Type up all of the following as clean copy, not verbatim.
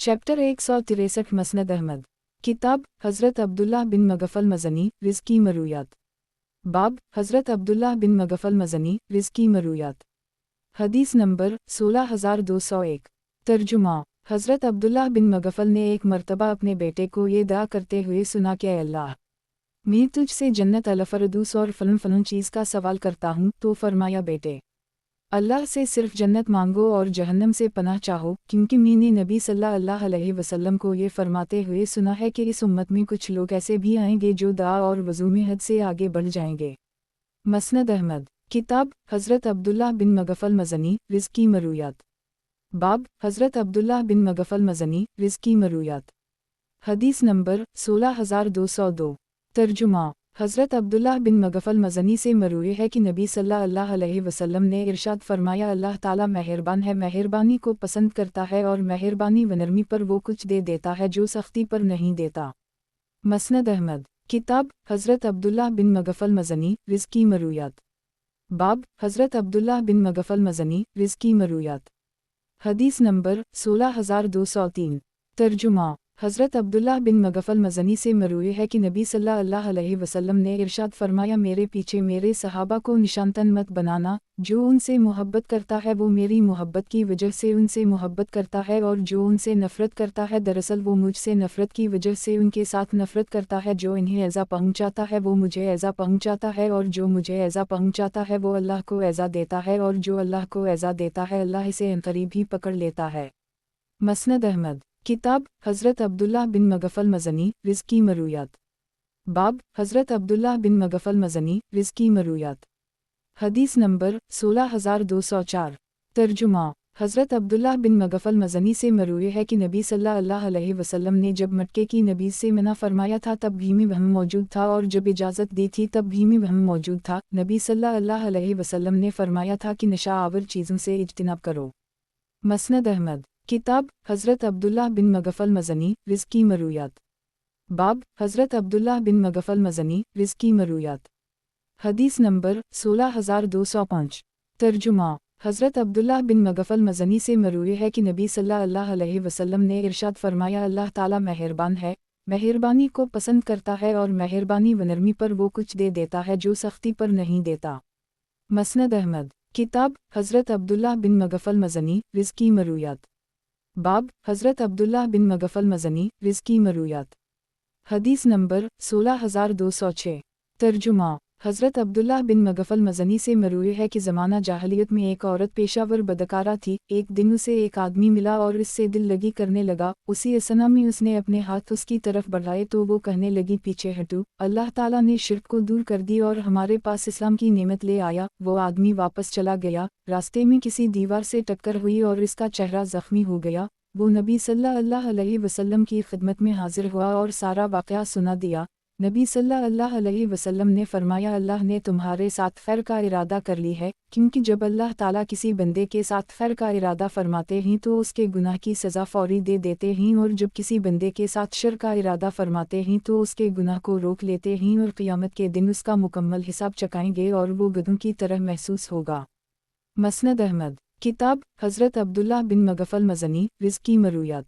Chapter 163 मसनद Ahmad. किताब हज़रत अब्दुल्लाह बिन मगफ़ल मज़नी रिज़्की मरूयात। बाब हज़रत अब्दुल्लाह बिन मगफ़ल मज़नी रिज़्की मरूयात। हदीस नंबर 16201। तर्जुमा। हज़रत अब्दुल्लाह बिन मगफ़ल ने एक मर्तबा अपने बेटे को ये दुआ करते हुए सुना कि अल्लाह, मैं तुझसे जन्नत अलफ़रदूस और फ़लन फ़लन चीज़ का सवाल करता हूँ, तो फरमाया बेटे, अल्लाह से सिर्फ जन्नत मांगो और जहन्नम से पनाह चाहो, क्योंकि मैंने नबी सल्लल्लाहु अलैहि वसल्लम को ये फरमाते हुए सुना है कि इस उम्मत में कुछ लोग ऐसे भी आएंगे जो दुआ और वज़ू में हद से आगे बढ़ जाएंगे। मसनद अहमद। किताब हज़रत अब्दुल्लाह बिन मगफ़ल मज़नी रिज़्की मरूयात। बाब हज़रत अब्दुल्लाह बिन मगफ़ल मज़नी रिज़्की मरूयात। हदीस नंबर 16202। तर्जुमा। हज़रत अब्दुल्लाह बिन मगफ़ल मज़नी से मरूए है कि नबी सल्लल्लाहु अलैहि वसल्लम ने इरशाद फरमाया, अल्लाह ताला मेहरबान है, मेहरबानी को पसंद करता है और मेहरबानी व नरमी पर वो कुछ दे देता है जो सख्ती पर नहीं देता। मसनद अहमद। किताब हज़रत अब्दुल्लाह बिन मगफ़ल मज़नी रिज़्की मरूयात। बाब हज़रत अब्दुल्लाह बिन मगफ़ल मज़नी रिज़्की मरूयात। हदीस नंबर 16203। तर्जुमा। हज़रत अब्दुल्लाह बिन मगफ़ल मज़नी से मरूए है कि नबी सल्लल्लाहु अलैहि वसल्लम ने इरशाद फरमाया, मेरे पीछे मेरे सहाबा को निशानतन मत बनाना, जो उनसे मोहब्बत करता है वो मेरी मोहब्बत की वजह से उनसे मोहब्बत करता है, और जो उनसे नफ़रत करता है दरअसल वो मुझसे नफ़रत की वजह से उनके साथ नफ़रत करता है। जो इन्हें ऐज़ा पहुँचाता है वो मुझे ऐज़ा पहुँचाता है, और जो मुझे ऐज़ा पहुँचाता है वो अल्लाह को ऐज़ा देता है, और जो अल्लाह को ऐज़ा देता है अल्लाह इसे अनक़रीब ही पकड़ लेता है। मसनद अहमद। किताब हज़रत अब्दुल्लाह बिन मगफ़ल मज़नी रिज़्की मरूयात। बाब हज़रत अब्दुल्लाह बिन मगफ़ल मज़नी रिज़्की मरूयात। हदीस नंबर 16204। तर्जुमा। हज़रत अब्दुल्लाह बिन मगफ़ल मज़नी से मरूए है कि नबी सल्लल्लाहु अलैहि वसल्लम ने जब मटके की नबीज़ से मना फरमाया था तब भी में वहम मौजूद था, और जब इजाज़त दी थी तब भी में वहम मौजूद था। नबी सल्लल्लाहु अलैहि वसल्लम ने फरमाया था कि नशा आवर चीज़ों से इज्तिनाब करो। मसनद अहमद। किताब हज़रत अब्दुल्लाह बिन मगफ़ल मज़नी रिज़्की मरूयात। बाब हज़रत अब्दुल्लाह बिन मगफ़ल मज़नी रिज़्की मरूयात। हदीस नंबर 16205। तर्जुमा। हज़रत अब्दुल्लाह बिन मगफ़ल मज़नी से मरूए है कि नबी सल्लल्लाहु अलैहि वसल्लम ने इरशाद फरमाया, अल्लाह ताला मेहरबान है, मेहरबानी को पसंद करता है, और मेहरबानी व नरमी पर वो कुछ दे देता है जो सख्ती पर नहीं देता। मसनद अहमद। किताब हज़रत अब्दुल्लाह बिन मगफ़ल मज़नी रिज़्की मरूयात। बाब हज़रत अब्दुल्लाह बिन मगफ़ल मज़नी रिज़्की मरूयात। हदीस नंबर 16206। तर्जुमा। हज़रत अब्दुल्लाह बिन मगफ़ल मज़नी से मरूए है कि ज़माना जाहलियत में एक औरत पेशावर बदकारा थी। एक दिन उसे एक आदमी मिला और इससे दिल लगी करने लगा। उसी असना में उसने अपने हाथ उसकी तरफ बढ़ाए तो वो कहने लगी, पीछे हटो, अल्लाह ताला ने शिर्क को दूर कर दी और हमारे पास इस्लाम की नेमत ले आया। वो आदमी वापस चला गया, रास्ते में किसी दीवार से टक्कर हुई और इसका चेहरा ज़ख्मी हो गया। वो नबी सल्लल्लाहु अलैहि वसल्लम की खिदमत में हाजिर हुआ और सारा वाक़या सुना दिया। नबी सल्लल्लाहु अलैहि वसल्लम ने फरमाया, अल्लाह ने तुम्हारे साथ खैर का इरादा कर ली है, क्योंकि जब अल्लाह ताला किसी बंदे के साथ खैर का इरादा फरमाते हैं तो उसके गुनाह की सज़ा फ़ौरी दे देते हैं, और जब किसी बंदे के साथ शर का इरादा फरमाते हैं तो उसके गुनाह को रोक लेते हैं, और क़यामत के दिन उसका मुकम्मल हिसाब चकाएंगे और वो गधों की तरह महसूस होगा। मसनद अहमद। किताब हज़रत अब्दुल्लाह बिन मगफ़ल मज़नी रिज़्की मरूयात।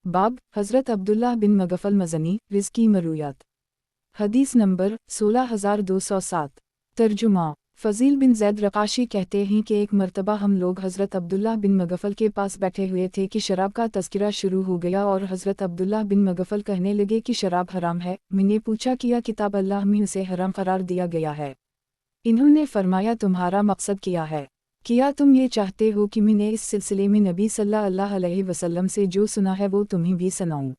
बाब हज़रत अब्दुल्लाह बिन मगफ़ल मज़नी रिज़्की मरूयात। हदीस नंबर 16207। तर्जुमा। फ़ज़ील बिन ज़ैद रक़ाशी कहते हैं कि एक मर्तबा हम लोग हज़रत अब्दुल्लाह बिन मगफ़ल के पास बैठे हुए थे कि शराब का तज़किरा शुरू हो गया, और हज़रत अब्दुल्लाह बिन मगफ़ल कहने लगे कि शराब हराम है। मैंने पूछा, किया किताब अल्लाह में उसे हराम करार दिया गया है? इन्होंने फरमाया, तुम्हारा मकसद क्या है? किया तुम ये चाहते हो कि मैंने इस सिलसिले में नबी सल्लल्लाहु अलैहि वसल्लम से जो सुना है वो तुम्हें भी सुनाऊं?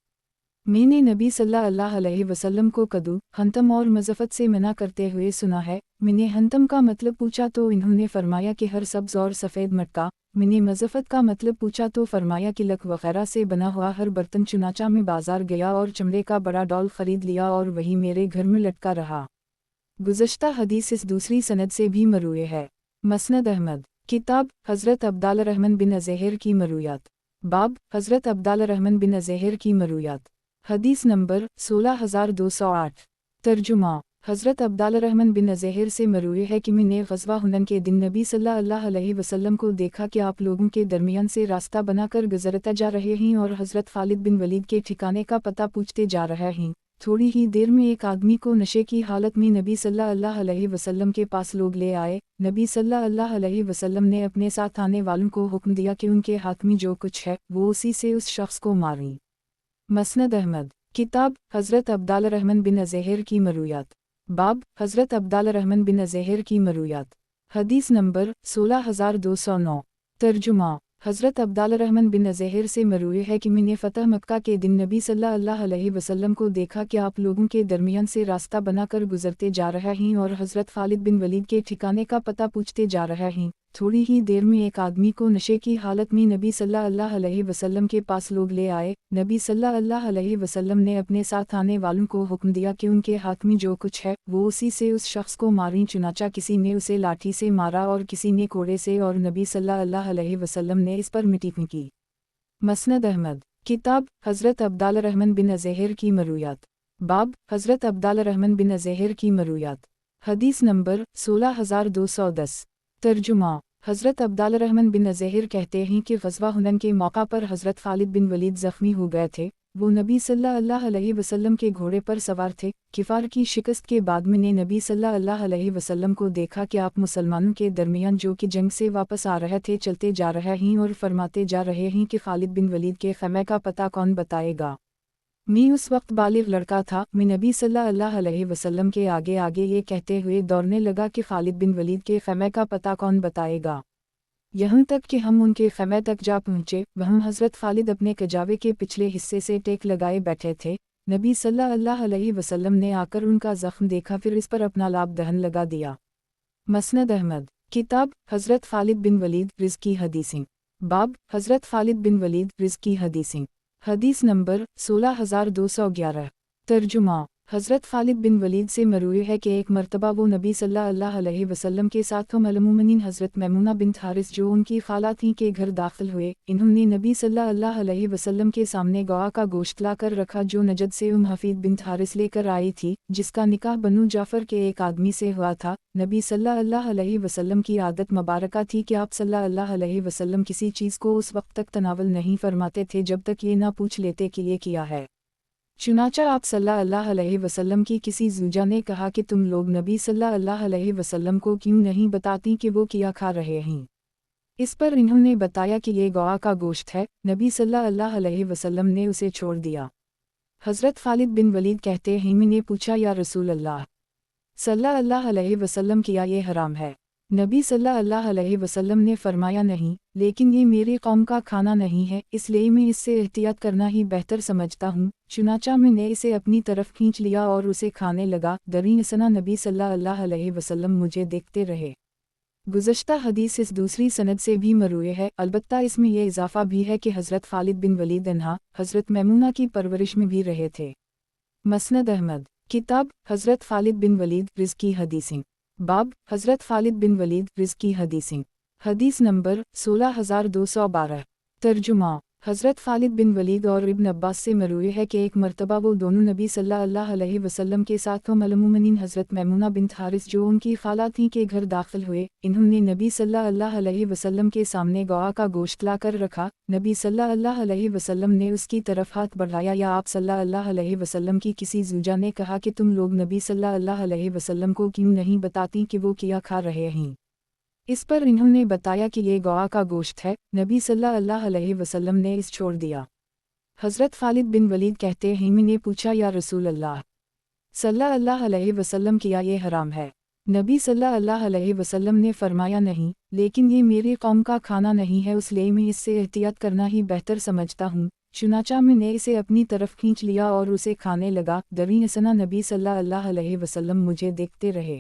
मैंने नबी सल्लल्लाहु अलैहि वसल्लम को कदू, हंतम और मज़फ़त से मना करते हुए सुना है। मैंने हंतम का मतलब पूछा तो इन्होंने फरमाया कि हर सब्ज़ और सफ़ेद मटका। मैंने मज़फ़त का मतलब पूछा तो फरमाया कि लक वग़ैरह से बना हुआ हर बर्तन। चुनाचा में बाज़ार गया और चमड़े का बड़ा डॉल ख़रीद लिया और वही मेरे घर में लटका रहा। गुज़श्ता हदीस इस दूसरी सनद से भी मरूए है। मसनद अहमद। किताब हज़रत अब्दुल्लाह रहमान बिन अज़हर की मरूयात। बाब हज़रत अब्दुल्लाह रहमान बिन अज़हर की मरूयात। हदीस नंबर 16208। तर्जुमा। حضرت عبدالرحمن بن زہیر سے مروی ہے کہ میں نے غزوہ ہنین کے دن نبی صلی اللہ علیہ وسلم کو دیکھا کہ آپ لوگوں کے درمیان سے راستہ بنا کر گزرتا جا رہے ہیں اور حضرت خالد بن ولید کے ٹھکانے کا پتہ پوچھتے جا رہے ہیں۔ تھوڑی ہی دیر میں ایک آدمی کو نشے کی حالت میں نبی صلی اللہ علیہ وسلم کے پاس لوگ لے آئے۔ نبی صلی اللہ علیہ وسلم نے اپنے ساتھ آنے والوں کو حکم دیا کہ ان کے ہاتھ میں جو کچھ ہے وہ اسی سے اس شخص کو ماریں۔ مسند احمد کتاب حضرت عبدالرحمن بن زہیر کی مرویات باب حضرت عبدالرحمن بن زہیر کی مرویات حدیث نمبر 16209 ترجمہ حضرت عبدالرحمن بن زہیر سے مروی ہے کہ میں نے فتح مکہ کے دن نبی صلی اللہ علیہ وسلم کو دیکھا کہ آپ لوگوں کے درمیان سے راستہ بنا کر گزرتے جا رہے ہیں اور حضرت خالد بن ولید کے ٹھکانے کا پتہ پوچھتے جا رہے ہیں۔ تھوڑی ہی دیر میں ایک آدمی کو نشے کی حالت میں نبی صلی اللہ علیہ وسلم کے پاس لوگ لے آئے۔ نبی صلی اللہ علیہ وسلم نے اپنے ساتھ آنے والوں کو حکم دیا کہ ان کے ہاتھ میں جو کچھ ہے وہ اسی سے اس شخص کو ماریں، چنانچہ کسی نے اسے لاٹھی سے مارا اور کسی نے کوڑے سے، اور نبی صلی اللہ علیہ وسلم نے اس پر مٹی پھینکی۔ مسند احمد کتاب حضرت عبدالرحمن بن زہیر کی مرویات باب حضرت عبدالرحمن بن زہیر کی مرویات حدیث نمبر 16210 ترجمہ حضرت عبدالرحمن بن زہیر کہتے ہیں کہ غزوہ ہنین کے موقع پر حضرت خالد بن ولید زخمی ہو گئے تھے۔ وہ نبی صلی اللہ علیہ وسلم کے گھوڑے پر سوار تھے۔ کفار کی شکست کے بعد میں نے نبی صلی اللہ علیہ وسلم کو دیکھا کہ آپ مسلمانوں کے درمیان جو کہ جنگ سے واپس آ رہے تھے چلتے جا رہے ہیں اور فرماتے جا رہے ہیں کہ خالد بن ولید کے خیمے کا پتہ کون بتائے گا۔ میں اس وقت بالغ لڑکا تھا۔ میں نبی صلی اللہ علیہ وسلم کے آگے آگے یہ کہتے ہوئے دوڑنے لگا کہ خالد بن ولید کے خیمے کا پتہ کون بتائے گا، یہاں تک کہ ہم ان کے خیمے تک جا پہنچے۔ وہاں حضرت خالد اپنے کجاوے کے پچھلے حصے سے ٹیک لگائے بیٹھے تھے۔ نبی صلی اللہ علیہ وسلم نے آ کر ان کا زخم دیکھا، پھر اس پر اپنا لاب دہن لگا دیا۔ مسند احمد کتاب حضرت خالد بن ولید رزقی حدیثیں باب حضرت خالد بن ولید رزقی حدیثیں حدیث نمبر 16211 ترجمہ حضرت خالد بن ولید سے مروی ہے کہ ایک مرتبہ وہ نبی صلی اللہ علیہ وسلم کے ساتھ ام المومنین حضرت میمونہ بنت حارث جو ان کی خالہ تھیں کے گھر داخل ہوئے۔ انہوں نے نبی صلی اللہ علیہ وسلم کے سامنے گوا کا گوشت لا کر رکھا جو نجد سے حفید بنت حارث لے کر آئی تھی، جس کا نکاح بنو جعفر کے ایک آدمی سے ہوا تھا۔ نبی صلی اللہ علیہ وسلم کی عادت مبارکہ تھی کہ آپ صلی اللہ علیہ وسلم کسی چیز کو اس وقت تک تناول نہیں فرماتے تھے جب تک یہ نہ پوچھ لیتے کہ یہ کیا ہے۔ چنانچہ آپ صلی اللہ علیہ وسلم کی کسی زوجہ نے کہا کہ تم لوگ نبی صلی اللہ علیہ وسلم کو کیوں نہیں بتاتی کہ وہ کیا کھا رہے ہیں؟ اس پر انہوں نے بتایا کہ یہ گوا کا گوشت ہے۔ نبی صلی اللہ علیہ وسلم نے اسے چھوڑ دیا۔ حضرت خالد بن ولید کہتے ہیں میں نے پوچھا یا رسول اللہ صلی اللہ علیہ وسلم کیا یہ حرام ہے؟ نبی صلی اللہ علیہ وسلم نے فرمایا نہیں، لیکن یہ میری قوم کا کھانا نہیں ہے، اس لیے میں اس سے احتیاط کرنا ہی بہتر سمجھتا ہوں۔ چنانچہ میں نے اسے اپنی طرف کھینچ لیا اور اسے کھانے لگا۔ دریں اثنا نبی صلی اللہ علیہ وسلم مجھے دیکھتے رہے۔ گزشتہ حدیث اس دوسری سند سے بھی مروی ہے، البتہ اس میں یہ اضافہ بھی ہے کہ حضرت خالد بن ولید عنہا حضرت میمونہ کی پرورش میں بھی رہے تھے۔ مسند احمد کتاب حضرت خالد بن ولید رزقی حدیثیں باب حضرت خالد بن ولید رزقی حدیثیں حدیث نمبر 16212 ترجمہ حضرت خالد بن ولید اور ابن عباس سے مروی ہے کہ ایک مرتبہ وہ دونوں نبی صلی اللہ علیہ وسلم کے ساتھ ام المومنین حضرت میمونہ بنت حارث جو ان کی خالہ تھیں کے گھر داخل ہوئے۔ انہوں نے نبی صلی اللہ علیہ وسلم کے سامنے گوا کا گوشت لا کر رکھا۔ نبی صلی اللہ علیہ وسلم نے اس کی طرف ہاتھ بڑھایا یا آپ صلی اللہ علیہ وسلم کی کسی زوجہ نے کہا کہ تم لوگ نبی صلی اللہ علیہ وسلم کو کیوں نہیں بتاتی کہ وہ کیا کھا رہے ہیں؟ اس پر انہوں نے بتایا کہ یہ گوا کا گوشت ہے۔ نبی صلی اللہ علیہ وسلم نے اس چھوڑ دیا۔ حضرت خالد بن ولید کہتے ہیں میں نے پوچھا یا رسول اللہ صلی اللہ علیہ وسلم کیا یہ حرام ہے؟ نبی صلی اللہ علیہ وسلم نے فرمایا نہیں، لیکن یہ میری قوم کا کھانا نہیں ہے، اس لیے میں اس سے احتیاط کرنا ہی بہتر سمجھتا ہوں۔ چنانچہ میں نے اسے اپنی طرف کھینچ لیا اور اسے کھانے لگا۔ دریں اثنا نبی صلی اللہ علیہ وسلم مجھے دیکھتے رہے۔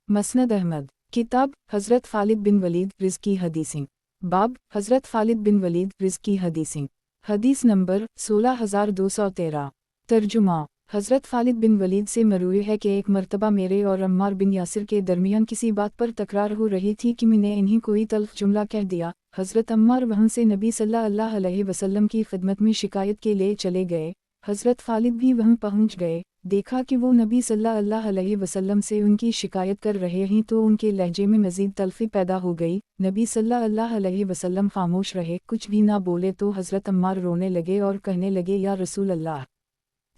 مسند احمد کتاب حضرت خالد بن ولید رزقی حدیثیں باب حضرت خالد بن ولید رزقی حدیثیں حدیث نمبر 16213 ترجمہ حضرت خالد بن ولید سے مروی ہے کہ ایک مرتبہ میرے اور عمار بن یاسر کے درمیان کسی بات پر تکرار ہو رہی تھی کہ میں نے انہیں کوئی تلخ جملہ کہہ دیا۔ حضرت عمار وہاں سے نبی صلی اللہ علیہ وسلم کی خدمت میں شکایت کے لیے چلے گئے۔ حضرت خالد بھی وہاں پہنچ گئے۔ دیکھا کہ وہ نبی صلی اللہ علیہ وسلم سے ان کی شکایت کر رہے ہیں تو ان کے لہجے میں مزید تلخی پیدا ہو گئی۔ نبی صلی اللہ علیہ وسلم خاموش رہے، کچھ بھی نہ بولے تو حضرت عمار رونے لگے اور کہنے لگے، یا رسول اللہ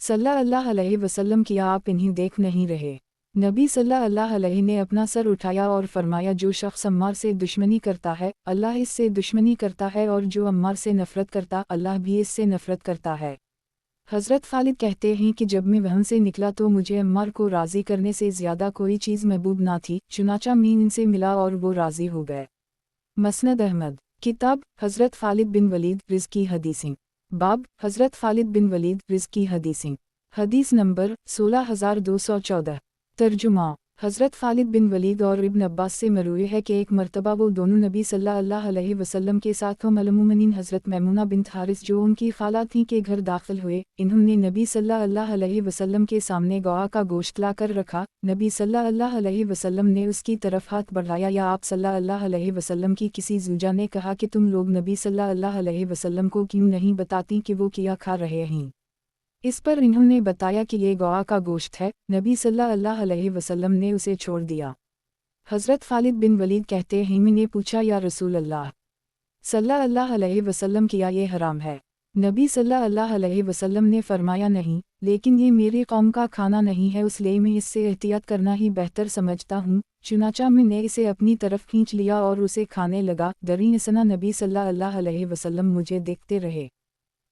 صلی اللہ علیہ وسلم، کیا آپ انہیں دیکھ نہیں رہے؟ نبی صلی اللہ علیہ نے اپنا سر اٹھایا اور فرمایا، جو شخص عمار سے دشمنی کرتا ہے اللہ اس سے دشمنی کرتا ہے، اور جو عمار سے نفرت کرتا اللہ بھی اس سے نفرت کرتا ہے۔ حضرت خالد کہتے ہیں کہ جب میں وہاں سے نکلا تو مجھے عمار کو راضی کرنے سے زیادہ کوئی چیز محبوب نہ تھی، چنانچہ میں ان سے ملا اور وہ راضی ہو گئے۔ مسند احمد، کتاب حضرت خالد بن ولید رض کی حدیثیں، باب حضرت خالد بن ولید رض کی حدیثیں۔ حدیث نمبر 16214۔ ترجمہ: حضرت خالد بن ولید اور ابن عباس سے مروی ہے کہ ایک مرتبہ وہ دونوں نبی صلی اللہ علیہ وسلم کے ساتھ ام المومنین حضرت میمونہ بنت حارث جو ان کی خالہ تھیں کے گھر داخل ہوئے۔ انہوں نے نبی صلی اللہ علیہ وسلم کے سامنے گوا کا گوشت لا کر رکھا۔ نبی صلی اللہ علیہ وسلم نے اس کی طرف ہاتھ بڑھایا، یا آپ صلی اللہ علیہ وسلم کی کسی زوجہ نے کہا کہ تم لوگ نبی صلی اللہ علیہ وسلم کو کیوں نہیں بتاتی کہ وہ کیا کھا رہے ہیں؟ اس پر انہوں نے بتایا کہ یہ گوا کا گوشت ہے۔ نبی صلی اللہ علیہ وسلم نے اسے چھوڑ دیا۔ حضرت خالد بن ولید کہتے ہیں، میں نے پوچھا، یا رسول اللہ صلی اللہ علیہ وسلم، کیا یہ حرام ہے؟ نبی صلی اللہ علیہ وسلم نے فرمایا، نہیں، لیکن یہ میری قوم کا کھانا نہیں ہے، اس لیے میں اس سے احتیاط کرنا ہی بہتر سمجھتا ہوں۔ چنانچہ میں نے اسے اپنی طرف کھینچ لیا اور اسے کھانے لگا۔ دریں اثنا نبی صلی اللہ علیہ وسلم مجھے دیکھتے رہے۔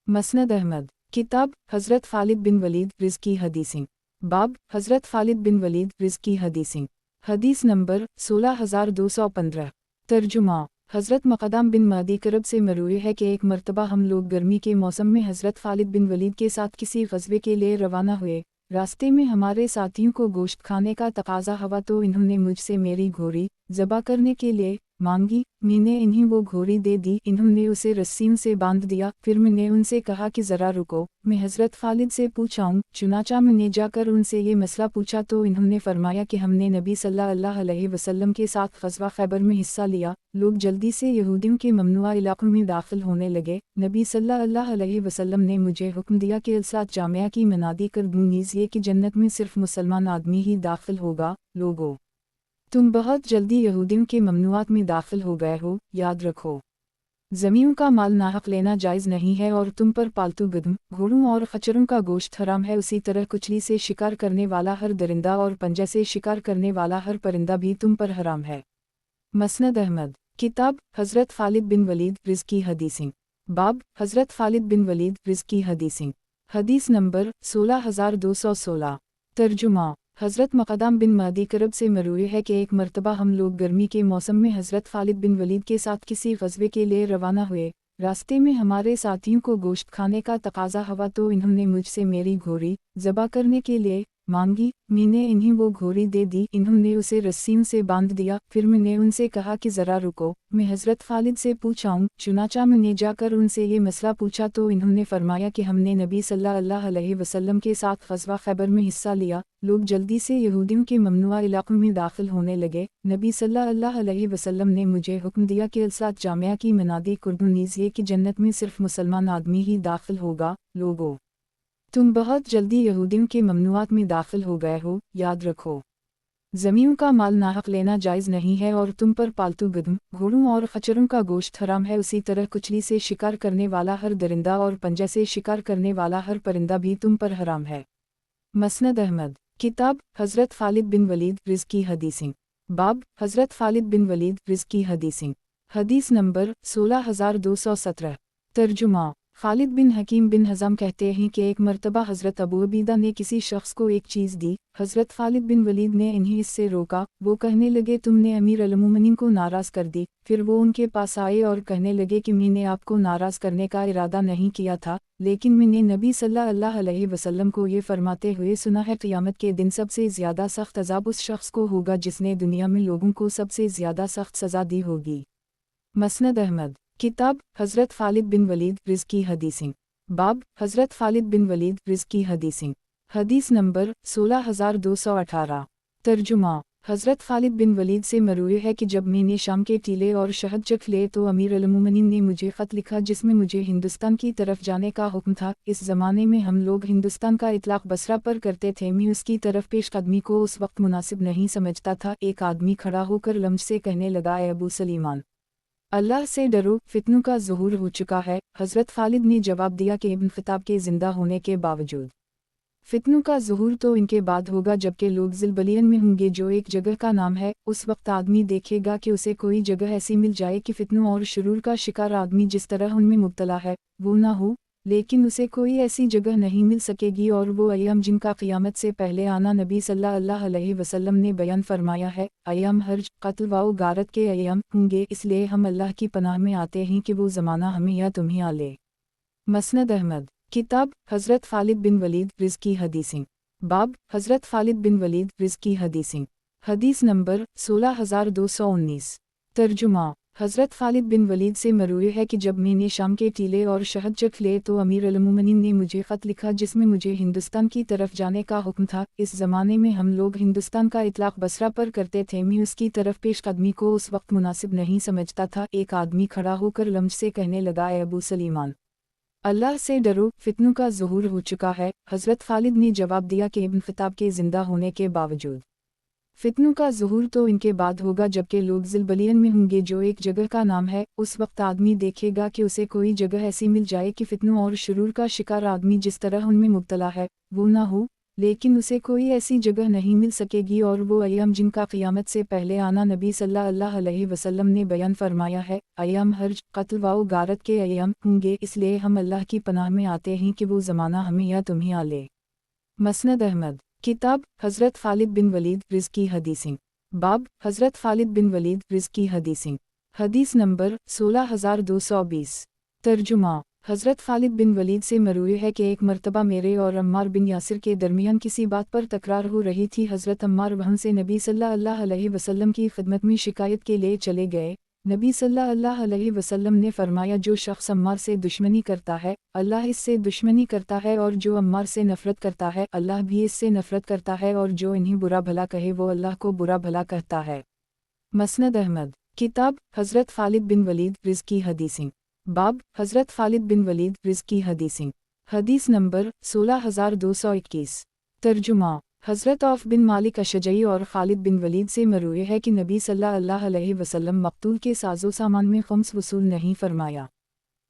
مسند احمد، کتاب حضرت خالد بن ولید رض کی حدیثیں، باب حضرت خالد بن ولید رض کی حدیثیں۔ حدیث نمبر 16215۔ ترجمہ: حضرت مقدام بن معدی کرب سے مروی ہے کہ ایک مرتبہ ہم لوگ گرمی کے موسم میں حضرت خالد بن ولید کے ساتھ کسی غزوے کے لیے روانہ ہوئے۔ راستے میں ہمارے ساتھیوں کو گوشت کھانے کا تقاضا ہوا تو انہوں نے مجھ سے میری گھوڑی ذبح کرنے کے لیے مانگی۔ میں نے انہیں وہ گھوڑی دے دی، انہوں نے اسے رسیوں سے باندھ دیا۔ پھر میں نے ان سے کہا کہ ذرا رکو، میں حضرت خالد سے پوچھاؤں۔ چنانچہ میں نے جا کر ان سے یہ مسئلہ پوچھا تو انہوں نے فرمایا کہ ہم نے نبی صلی اللہ علیہ وسلم کے ساتھ غزوہ خیبر میں حصہ لیا۔ لوگ جلدی سے یہودیوں کے ممنوعہ علاقوں میں داخل ہونے لگے۔ نبی صلی اللہ علیہ وسلم نے مجھے حکم دیا کہ الصلاۃ جامعہ کی منادی کر دوں، نیز یہ کہ جنت میں صرف مسلمان آدمی ہی داخل ہوگا۔ لوگو، تم بہت جلدی یہودیوں کے ممنوعات میں داخل ہو گئے ہو، یاد رکھو زمینوں کا مال ناحق لینا جائز نہیں ہے، اور تم پر پالتو گدھوں، گھوڑوں اور خچروں کا گوشت حرام ہے۔ اسی طرح کچلی سے شکار کرنے والا ہر درندہ اور پنجے سے شکار کرنے والا ہر پرندہ بھی تم پر حرام ہے۔ مسند احمد، کتاب حضرت خالد بن ولید رض کی حدیثیں، باب حضرت خالد بن ولید رض کی حدیثیں۔ حدیث نمبر 16216۔ ترجمہ: حضرت مقدام بن معدی کرب سے مروی ہے کہ ایک مرتبہ ہم لوگ گرمی کے موسم میں حضرت خالد بن ولید کے ساتھ کسی غزوے کے لیے روانہ ہوئے۔ راستے میں ہمارے ساتھیوں کو گوشت کھانے کا تقاضا ہوا تو انہوں نے مجھ سے میری گھوڑی ذبح کرنے کے لیے مانگی۔ میں نے انہیں وہ گھوڑی دے دی، انہوں نے اسے رسیوں سے باندھ دیا۔ پھر میں نے ان سے کہا کہ ذرا رکو، میں حضرت خالد سے پوچھاؤں۔ چنانچہ میں نے جا کر ان سے یہ مسئلہ پوچھا تو انہوں نے فرمایا کہ ہم نے نبی صلی اللہ علیہ وسلم کے ساتھ غزوہ خیبر میں حصہ لیا۔ لوگ جلدی سے یہودیوں کے ممنوعہ علاقوں میں داخل ہونے لگے۔ نبی صلی اللہ علیہ وسلم نے مجھے حکم دیا کہ الصلاۃ جامعہ کی منادی کر دوں، نیز یہ کہ جنت میں صرف مسلمان آدمی ہی داخل ہوگا۔ لوگو، تم بہت جلدی یہودیوں کے ممنوعات میں داخل ہو گئے ہو، یاد رکھو زمینوں کا مال ناحق لینا جائز نہیں ہے، اور تم پر پالتو گدھوں، گھوڑوں اور خچروں کا گوشت حرام ہے۔ اسی طرح کچلی سے شکار کرنے والا ہر درندہ اور پنجے سے شکار کرنے والا ہر پرندہ بھی تم پر حرام ہے۔ مسند احمد، کتاب حضرت خالد بن ولید رض کی حدیثیں، باب حضرت خالد بن ولید رض کی حدیثیں۔ حدیث نمبر 16217۔ ترجمہ: خالد بن حکیم بن حزم کہتے ہیں کہ ایک مرتبہ حضرت ابو عبیدہ نے کسی شخص کو ایک چیز دی، حضرت خالد بن ولید نے انہیں اس سے روکا۔ وہ کہنے لگے، تم نے امیر المومنین کو ناراض کر دی۔ پھر وہ ان کے پاس آئے اور کہنے لگے کہ میں نے آپ کو ناراض کرنے کا ارادہ نہیں کیا تھا، لیکن میں نے نبی صلی اللہ علیہ وسلم کو یہ فرماتے ہوئے سنا ہے، قیامت کے دن سب سے زیادہ سخت عذاب اس شخص کو ہوگا جس نے دنیا میں لوگوں کو سب سے زیادہ سخت سزا دی ہوگی۔ مسند احمد، کتاب حضرت خالد بن ولید رض کی حدیثیں، باب حضرت خالد بن ولید رض کی حدیثیں۔ حدیث نمبر 16218۔ ترجمہ: हज़रत खालिद बिन वलीद से मरवी है कि जब मैंने शाम के टीले और शहद चख लिए तो अमीर अल-मोमिनीन ने मुझे ख़त लिखा जिसमें मुझे हिंदुस्तान की तरफ जाने का हुक्म था। इस ज़माने में हम लोग हिंदुस्तान का इतलाक़ बसरा पर करते थे। मैं उसकी तरफ पेशकदमी को उस वक्त मुनासिब नहीं समझता था। एक आदमी खड़ा होकर लम्ज से कहने लगा, ए अबू सलीमान, अल्लाह से डरो, फितनों का ज़ुहूर हो चुका है। हज़रत खालिद ने जवाब दिया कि इब्न ख़त्ताब के ज़िंदा होने के बावजूद फितनों का ज़ुहूर तो इनके बाद होगा जबकि लोग ज़िलबलियन में होंगे, जो एक जगह का नाम है। उस वक्त आदमी देखेगा कि उसे कोई जगह ऐसी मिल जाए कि फितनों और शुरूर का शिकार आदमी जिस तरह उनमें मुब्तला है वो ना हो, लेकिन उसे कोई ऐसी जगह नहीं मिल सकेगी। और वो अय्याम जिनका क़ियामत से पहले आना नबी सल्लल्लाहु अलैहि वसल्लम ने बयान फरमाया है, अय्याम हर्ज, कत्ल व गारत के अय्याम होंगे। इसलिए हम अल्लाह की पनाह में आते हैं कि वो ज़माना हमें या तुम्हें आ ले। मसनद अहमद किताब हज़रत खालिद बिन वलीद रिज़ की हदीसें। बाब हज़रत खालिद बिन वलीद रिज़ की हदीसें। हदीस नंबर 16219। तर्जुमा हज़रत खालिद बिन वलीद से मरवी है कि जब मैंने शाम के टीले और शहद चख लिए तो अमीर अल-मोमिनीन ने मुझे ख़त लिखा जिसमें मुझे हिंदुस्तान की तरफ जाने का हुक्म था। इस ज़माने में हम लोग हिंदुस्तान का इतलाक़ बसरा पर करते थे। मैं उसकी तरफ पेशकदमी को उस वक्त मुनासिब नहीं समझता था। एक आदमी खड़ा होकर लम्ज से कहने लगा, ए अबू सलीमान, अल्लाह से डरो, फितनों का ज़ुहूर हो चुका है। हज़रत खालिद ने जवाब दिया कि इब्न ख़त्ताब के ज़िंदा होने के बावजूद फितनों का ज़ुहूर तो इनके बाद होगा जबकि लोग ज़िलबलियन में होंगे, जो एक जगह का नाम है। उस वक्त आदमी देखेगा कि उसे कोई जगह ऐसी मिल जाए कि फितनों और शुरूर का शिकार आदमी जिस तरह उनमें मुब्तला है वो ना हो, लेकिन उसे कोई ऐसी जगह नहीं मिल सकेगी। और वो अय्याम जिनका क़ियामत से पहले आना नबी सल्लल्लाहु अलैहि वसल्लम ने बयान फरमाया है, अय्याम हर्ज, कत्ल व गारत के अय्याम होंगे। इसलिए हम अल्लाह की पनाह में आते हैं कि वो ज़माना हमें या तुम्हें आ ले। मसनद अहमद किताब हज़रत खालिद बिन वलीद रिज़ की हदीसें। बाब हज़रत खालिद बिन वलीद रिज़ की हदीसें। हदीस नंबर 16220। तर्जुमा हज़रत खालिद बिन वलीद से मरवी है कि एक मरतबा मेरे और अम्मार बिन यासिर के दरमियान किसी बात पर तकरार हो रही थी। हज़रत अम्मार वहाँ से नबी सल्लल्लाहु अलैहि वसल्लम की खिदमत में शिकायत के लिए चले गए। नबी सल्लल्लाहु अलैहि वसल्लम ने फरमाया, जो शख्स अम्मार से दुश्मनी करता है अल्लाह इससे दुश्मनी करता है, और जो अम्मार से नफ़रत करता है अल्लाह भी इससे नफ़रत करता है, और जो इन्हें बुरा भला कहे वो अल्लाह को बुरा भला कहता है। मसनद अहमद किताब हज़रत खालिद बिन वलीद रिज़ की हदीसें। बाब हज़रत खालिद बिन वलीद रिज़ की हदीसें। हदीस नंबर 16221। तर्जुमा हज़रत औफ बिन मालिक अशजई और खालिद बिन वलीद से मरवी है कि नबी सल्लल्लाहु अलैहि वसल्लम मक़तूल के साजो सामान में ख़म्स वसूल नहीं फरमाया।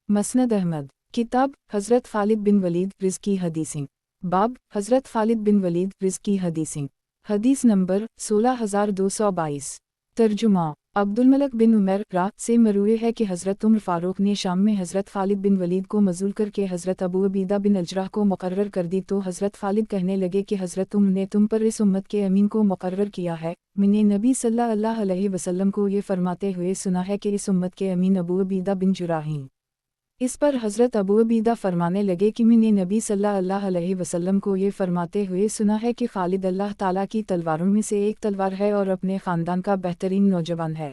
मसनद अहमद किताब हज़रत खालिद बिन वलीद रिज़ की हदीसें। बाब हज़रत खालिद बिन वलीद रिज़ की हदीसें। हदीस नंबर 16222। तर्जुमा अब्दुल मलिक बिन उमर रा से मरवी है कि हज़रत उमर फ़ारूक ने शाम में हज़रत खालिद बिन वलीद को मज़ूल करके हज़रत अबू अबीदा बिन अजराह को मुक़र्रर कर दी। तो हज़रत खालिद कहने लगे कि हज़रत उमर ने तुम पर इस उम्मत के अमीन को मुक़र्रर किया है। मैंने नबी सल्लल्लाहु अलैहि वसल्लम को ये फरमाते हुए सुना है कि इस उम्मत के अमीन अबू अबीदा बिन जुराहीम। इस पर हज़रत अबू अबीदा फरमाने लगे कि मैंने नबी सल्लल्लाहु अलैहि वसल्लम को ये फरमाते हुए सुना है कि खालिद अल्लाह ताला की तलवारों में से एक तलवार है और अपने ख़ानदान का बेहतरीन नौजवान है।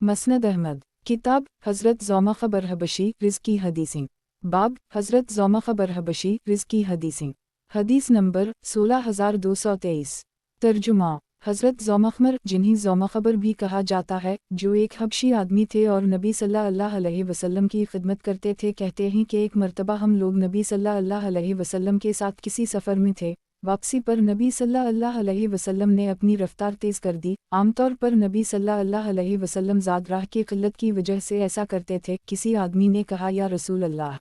मसनद अहमद किताब हज़रत ज़ौमा ख़बर हबशी रिज़ की हदीसें। बाब हज़रत ज़ौमा ख़बर हबशी रिज़ की हदीसें। हदीस नंबर 16223। तर्जुमा हज़रत ज़ौमख़मर, जिन्हें ज़ौमख़बर भी कहा जाता है, जो एक हबशी आदमी थे और नबी सल्लल्लाहु अलैहि वसल्लम की खिदमत करते थे, कहते हैं कि एक मरतबा हम लोग नबी सल्लल्लाहु अलैहि वसल्लम के साथ किसी सफ़र में थे। वापसी पर नबी सल्लल्लाहु अलैहि वसल्लम ने अपनी रफ्तार तेज़ कर दी। आमतौर पर नबी सल्लल्लाहु अलैहि वसल्लम ज़ाद राह की क़िल्लत की वजह से ऐसा करते थे। किसी आदमी ने कहा, या रसूल अल्लाह,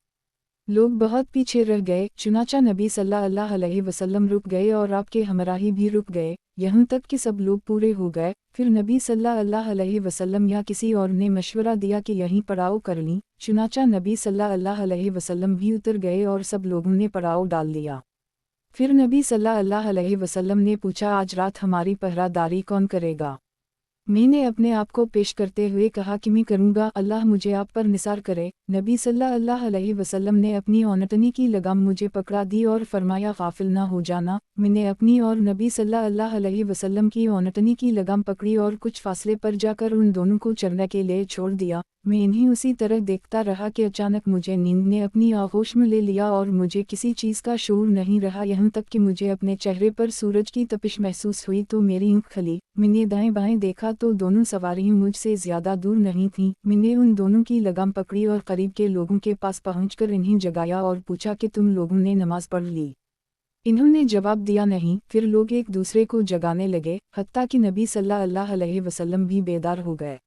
लोग बहुत पीछे रह गए। चुनाचा नबी सल्लल्लाहु अलैहि वसल्लम रुक गए और आपके हमराही भी रुक गए, यहाँ तक कि सब लोग पूरे हो गए। फिर नबी सल्लल्लाहु अलैहि वसल्लम या किसी और ने मशवरा दिया कि यहीं पड़ाव कर लीं। चुनाचा नबी सल्लल्लाहु अलैहि वसल्लम भी उतर गए और सब लोगों ने पड़ाव डाल लिया। फिर नबी सल्लल्लाहु अलैहि वसल्लम ने पूछा, आज रात हमारी पहरादारी कौन करेगा? मैंने अपने आप को पेश करते हुए कहा कि मैं करूँगा, अल्लाह मुझे आप पर निसार करे। नबी सल्लल्लाहु अलैहि वसल्लम ने अपनी औनटनी की लगाम मुझे पकड़ा दी और फरमाया, गाफिल ना हो जाना। मैंने अपनी और नबी सल्लल्लाहु अलैहि वसल्लम की औनटनी की लगाम पकड़ी और कुछ फासले पर जाकर उन दोनों को चरने के लिए छोड़ दिया। मैं इन्हें उसी तरह देखता रहा कि अचानक मुझे नींद ने अपनी आगोश में ले लिया और मुझे किसी चीज़ का शऊर नहीं रहा, यहाँ तक कि मुझे अपने चेहरे पर सूरज की तपिश महसूस हुई तो मेरी आँख खुली। मैंने दाएं बाएं देखा तो दोनों सवारियां मुझसे ज़्यादा दूर नहीं थीं। मैंने उन दोनों की लगाम पकड़ी और करीब के लोगों के पास पहुंचकर इन्हें जगाया और पूछा कि तुम लोगों ने नमाज पढ़ ली? इन्होंने जवाब दिया नहीं। फिर लोग एक दूसरे को जगाने लगे, हत्ता कि नबी सल्लल्लाहु अलैहि वसल्लम भी बेदार हो गए।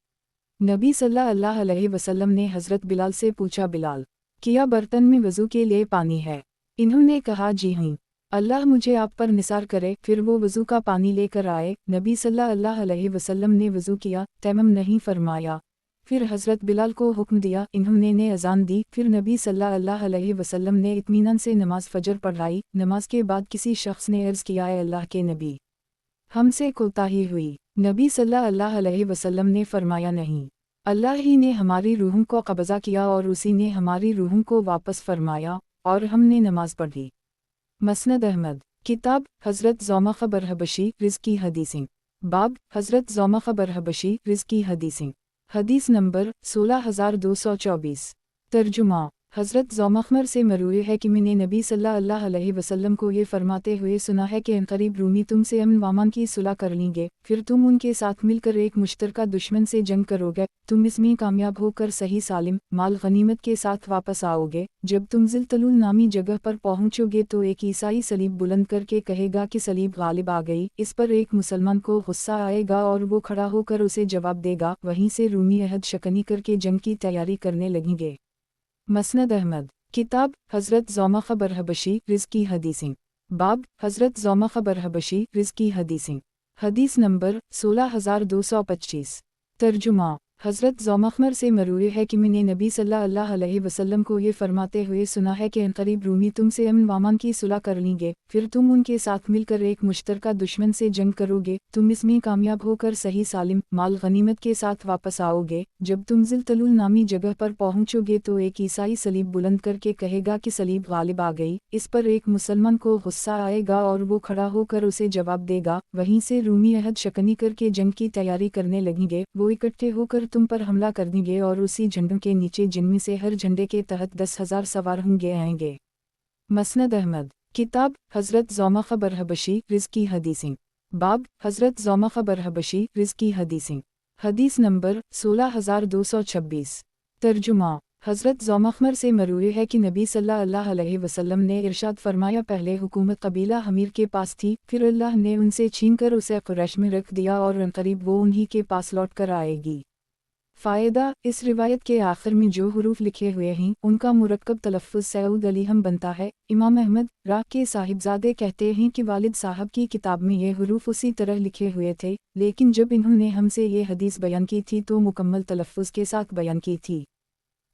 नबी सल्लल्लाहु अलैहि वसल्लम ने हज़रत बिलाल से पूछा, बिलाल, क्या बर्तन में वज़ू के लिए पानी है? इन्होंने कहा, जी हाँ। अल्लाह मुझे आप पर निसार करे। फिर वो वज़ू का पानी लेकर आए। नबी सल्लल्लाहु अलैहि वसल्लम ने वज़ू किया, तैमम नहीं फरमाया। फिर हज़रत बिलाल को हुक्म दिया, इन्होंने ने अज़ान दी। फिर नबी सल्लल्लाहु अलैहि वसल्लम ने इत्मीनान से नमाज फ़जर पढ़ाई। नमाज के बाद किसी शख्स ने अर्ज़ किया, ए अल्लाह के नबी, हमसे कोताही हुई। नबी सल्लल्लाहु अलैहि वसल्लम ने फरमाया, नहीं, अल्लाह ही ने हमारी रूहों को कब्ज़ा किया और उसी ने हमारी रूहों को वापस फरमाया और हमने नमाज पढ़ी। मसनद अहमद। किताब हज़रत ज़ौमा बरहबशी रिज़्की हदीसें। बाब हज़रत ज़ौमा बरहबशी रिज़्की हदीसें। हदीस नंबर 16224। तर्जुमा। हज़रत ज़ौमख़मर से मरूए है कि मैंने नबी सल्लल्लाहु अलैहि वसल्लम को ये फरमाते हुए सुना है कि अनक़रीब रूमी तुमसे अमन वामान की सुलह कर लेंगे, फिर तुम उनके साथ मिलकर एक मुश्तरका दुश्मन से जंग करोगे। तुम इसमें कामयाब होकर सही सालिम माल गनीमत के साथ वापस आओगे। जब तुम ज़िलतलुल नामी जगह पर पहुँचोगे तो एक ईसाई सलीब बुलंद करके कहेगा कि सलीब गालिब आ गई। इस पर एक मुसलमान को गुस्सा आएगा और वो खड़ा होकर उसे जवाब देगा। वहीं से रूमी अहद शकनी करके जंग की तैयारी करने लगेंगे। मसनद अहमद। किताब हज़रत ज़ौमा बरहबशी रिज़्की हदीसें। बाब हज़रत ज़ौमा बरहबशी रिज़्की हदीसें। हदीस नंबर 16225। तर्जुमा। हज़रत ज़ौमख़मर से मरूए है कि मैंने नबी सल्लल्लाहु अलैहि वसल्लम को ये फरमाते हुए सुना है कि अनक़रीब रूमी तुमसे अमन वामान की सुलह कर लेंगे, फिर तुम उनके साथ मिलकर एक मुश्तरका दुश्मन से जंग करोगे। तुम इसमें कामयाब होकर सही सालिम माल गनीमत के साथ वापस आओगे। जब तुम ज़िलतलुल नामी जगह पर पहुँचोगे तो एक ईसाई सलीब बुलंद करके कहेगा कि सलीब गालिब आ गई। इस पर एक मुसलमान को गुस्सा आएगा और वो खड़ा होकर उसे जवाब देगा। वहीं से रूमी अहद शकनी करके जंग की तैयारी करने लगेंगे। वो इकट्ठे होकर तुम पर हमला कर देंगे और उसी झंडों के नीचे जिनमें से हर झंडे के तहत 10,000 सवार होंगे आएंगे। मसनद अहमद। किताब हज़रत ज़ौमा बरहबशी रिज़्की हदीसें। बाब हज़रत ज़ौमा बरहबशी रिज़्की हदीसें। हदीस नंबर 16226। तर्जुमा। हज़रत ज़ौमख़मर से मरूए है कि नबी सल्लल्लाहु अलैहि वसल्लम ने इरशाद फरमाया, पहले हुकूमत कबीला हमीर के पास थी, फिर अल्लाह ने उनसे छीनकर उसे कुरैश में रख दिया और अनक़रीब वो उन्हीं के पास लौट कर आएगी। फ़ायदा। इस रिवायत के आखिर में जो हुरूफ लिखे हुए हैं उनका मुरक्कब तलफ़्फ़ुज़ सऊद अलीहम बनता है। इमाम अहमद रा के साहिबजादे कहते हैं कि वालिद साहब की किताब में ये हुरूफ उसी तरह लिखे हुए थे, लेकिन जब इन्होंने हमसे ये हदीस बयान की थी तो मुकम्मल तलफ़्फ़ुज़ के साथ बयान की थी।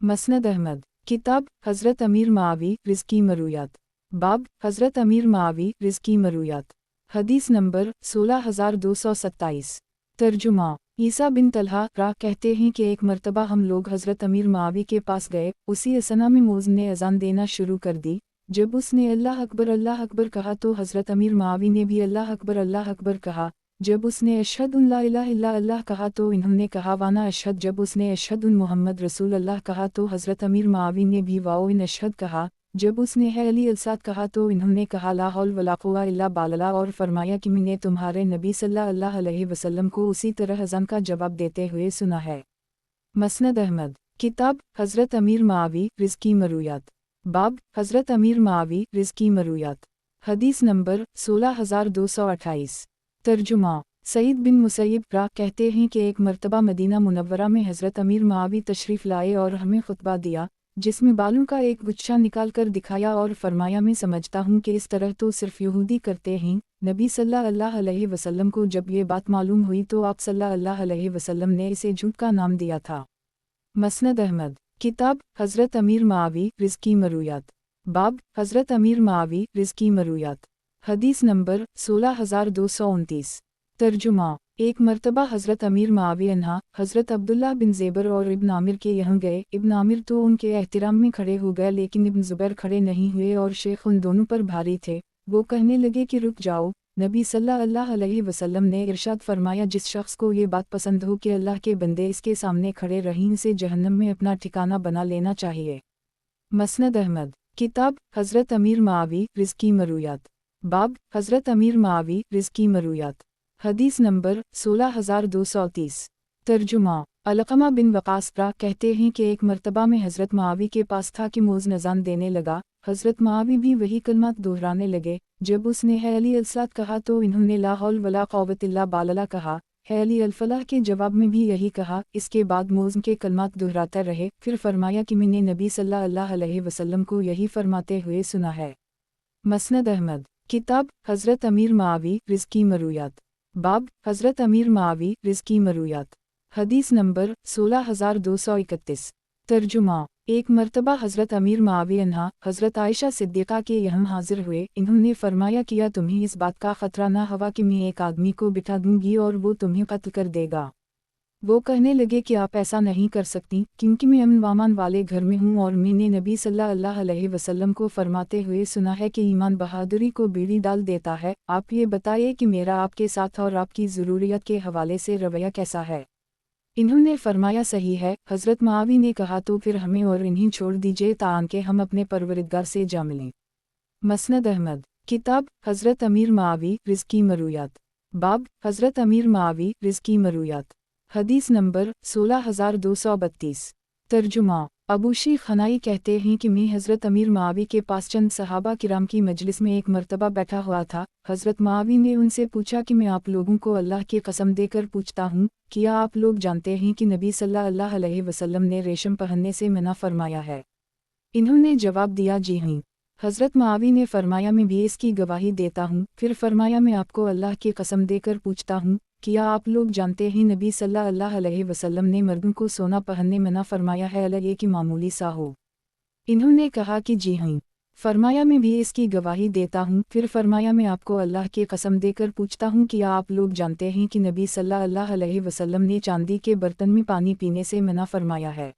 मसनद अहमद। किताब हज़रत अमीर मावी रिज़्की मरूयात। बाब हज़रत अमीर मावी रिज़्की मरूयात। हदीस नंबर 16227। तर्जुमा। ईसा बिन तलहा रा कहते हैं कि एक मर्तबा हम लोग हज़रत अमीर मावी के पास गए। उसी असना में मौज़न ने अज़ान देना शुरू कर दी। जब उसने अल्लाह अकबर कहा तो हज़रत अमीर मावी ने भी अल्लाह अकबर कहा। जब उसने अशहदु अल्ला इलाहा इल्ला अल्लाह कहा तो इन्होंने कहा वाना अशहद। जब उसने अशहदु मुहम्मद रसूल अल्लाह कहा तो हज़रत अमीर मावी ने भी वाओ इन अशहद कहा। जब उसने है अली अलसाद कहा तो इन्होंने कहा ला हौल वला कुव्वा इल्ला बिल्लाह और फरमाया कि मैंने तुम्हारे नबी सल्लल्लाहु अलैहि वसल्लम को उसी तरह अज़ान का जवाब देते हुए सुना है। मसनद अहमद। किताब हज़रत अमीर मावी रिज़्की मरूयात। बाब हज़रत अमीर मावी रिज़्की मरूयात। हदीस नंबर 16228। तर्जुमा। सईद बिन मुसैयब रा कहते हैं कि एक मर्तबा मदीना मुनव्वरा में हज़रत अमीर मावी तशरीफ़ लाए और हमें खुतबा दिया, जिसमें बालों का एक गुच्छा निकाल कर दिखाया और फरमाया, मैं समझता हूँ कि इस तरह तो सिर्फ यहूदी करते हैं। नबी सल्लल्लाहु अलैहि वसल्लम को जब ये बात मालूम हुई तो आप सल्लल्लाहु अलैहि वसल्लम ने इसे झूठ का नाम दिया था। मसनद अहमद। किताब हज़रत अमीर मावी रिज़्की मरूयात। बाब हज़रत अमीर मावी रिज़्की मरूयात। हदीस नंबर 16229। तर्जुमा। एक मर्तबा हज़रत अमीर मावी अन्हा हज़रत अब्दुल्ला बिन ज़ेबर और इब्न आमिर के यहाँ गए। इब्न आमिर तो उनके एहतिराम में खड़े हो गए, लेकिन इब्न ज़ुबैर खड़े नहीं हुए और शेख उन दोनों पर भारी थे। वो कहने लगे कि रुक जाओ, नबी सल्लल्लाहु अलैहि वसल्लम ने इरशाद फरमाया, जिस शख्स को ये बात पसंद हो कि अल्लाह के बंदे इसके सामने खड़े रहें, से जहन्नम में अपना ठिकाना बना लेना चाहिए। मसनद अहमद। किताब हज़रत अमीर मावी रिज़्की मरूयात। बाब हज़रत अमीर मावी रिज़्की मरूयात। हदीस नंबर 16230। तर्जुमा अलक़मा बिन वक़ास कहते हैं कि एक मर्तबा में हज़रत मावी के पास था कि मौज़ नज़ान देने लगा। हज़रत मावी भी वही कलमात दोहराने लगे। जब उसने है अली अलसलात कहा तो इन्होंने ला हौल वला क़ुव्वत इल्ला बिल्लाह कहा। है अली अलफ़लाह के जवाब में भी यही कहा। इसके बाद मौज़ के कलमात दोहराता रहे। फिर फरमाया कि मैंने नबी सल्लल्लाहु अलैहि वसल्लम को यही फरमाते हुए सुना है। मसनद अहमद। किताब हज़रत अमीर मावी रिज़्की मरूयात। बाब हज़रत अमीर मावी रिज़्की मरूयात। हदीस नंबर 16231। तर्जुमा एक मर्तबा हज़रत अमीर मावी अन्हा हज़रत आयशा सिद्दीक़ा के यहाँ हाजिर हुए। इन्होंने फरमाया, किया तुम्हें इस बात का ख़तरा न हुआ कि मैं एक आदमी को बिठा दूंगी और वो तुम्हें कत्ल कर देगा। वो कहने लगे कि आप ऐसा नहीं कर सकती, क्योंकि मैं अमन वामान वाले घर में हूँ और मैंने नबी सल्लल्लाहु अलैहि वसल्लम को फरमाते हुए सुना है कि ईमान बहादुरी को बीड़ी डाल देता है। आप ये बताइए कि मेरा आपके साथ और आपकी ज़रूरियत के हवाले से रवैया कैसा है। इन्होंने फरमाया, सही है। हज़रत मावी ने कहा, तो फिर हमें और इन्हीं छोड़ दीजिए ताकि हम अपने परवरिदगार से जा मिलें। मसनद अहमद। किताब हज़रत अमीर मावी रिज़्की मरूयात। बाब हज़रत अमीर मावी रिज़्की मरूयात। हदीस नंबर 16232। तर्जुमा अबू शीख खनाई कहते हैं कि मैं हज़रत अमीर मावी के पास चंद सहाबा किराम की मजलिस में एक मर्तबा बैठा हुआ था। हज़रत मावी ने उनसे पूछा कि मैं आप लोगों को अल्लाह की कसम देकर पूछता हूँ, क्या आप लोग जानते हैं कि नबी सल्लल्लाहु अलैहि वसल्लम ने रेशम पहनने से मना फरमाया है। इन्होंने जवाब दिया, जी हाँ। हज़रत मावी ने फरमाया, मैं भी इसकी गवाही देता हूँ। फिर फरमाया, मैं आपको अल्लाह की कसम देकर पूछता हूँ, क्या आप लोग जानते हैं नबी सल्लल्लाहु अलैहि वसल्लम ने मर्दों को सोना पहनने मना फरमाया है, अलग ये कि मामूली सा हो। इन्होंने कहा कि जी हाँ। फरमाया, मैं भी इसकी गवाही देता हूँ। फिर फरमाया, मैं आपको अल्लाह की कसम देकर पूछता हूँ, क्या आप लोग जानते हैं कि नबी सल्लल्लाहु अलैहि वसल्लम ने चांदी के बर्तन में पानी पीने से मना फरमाया है।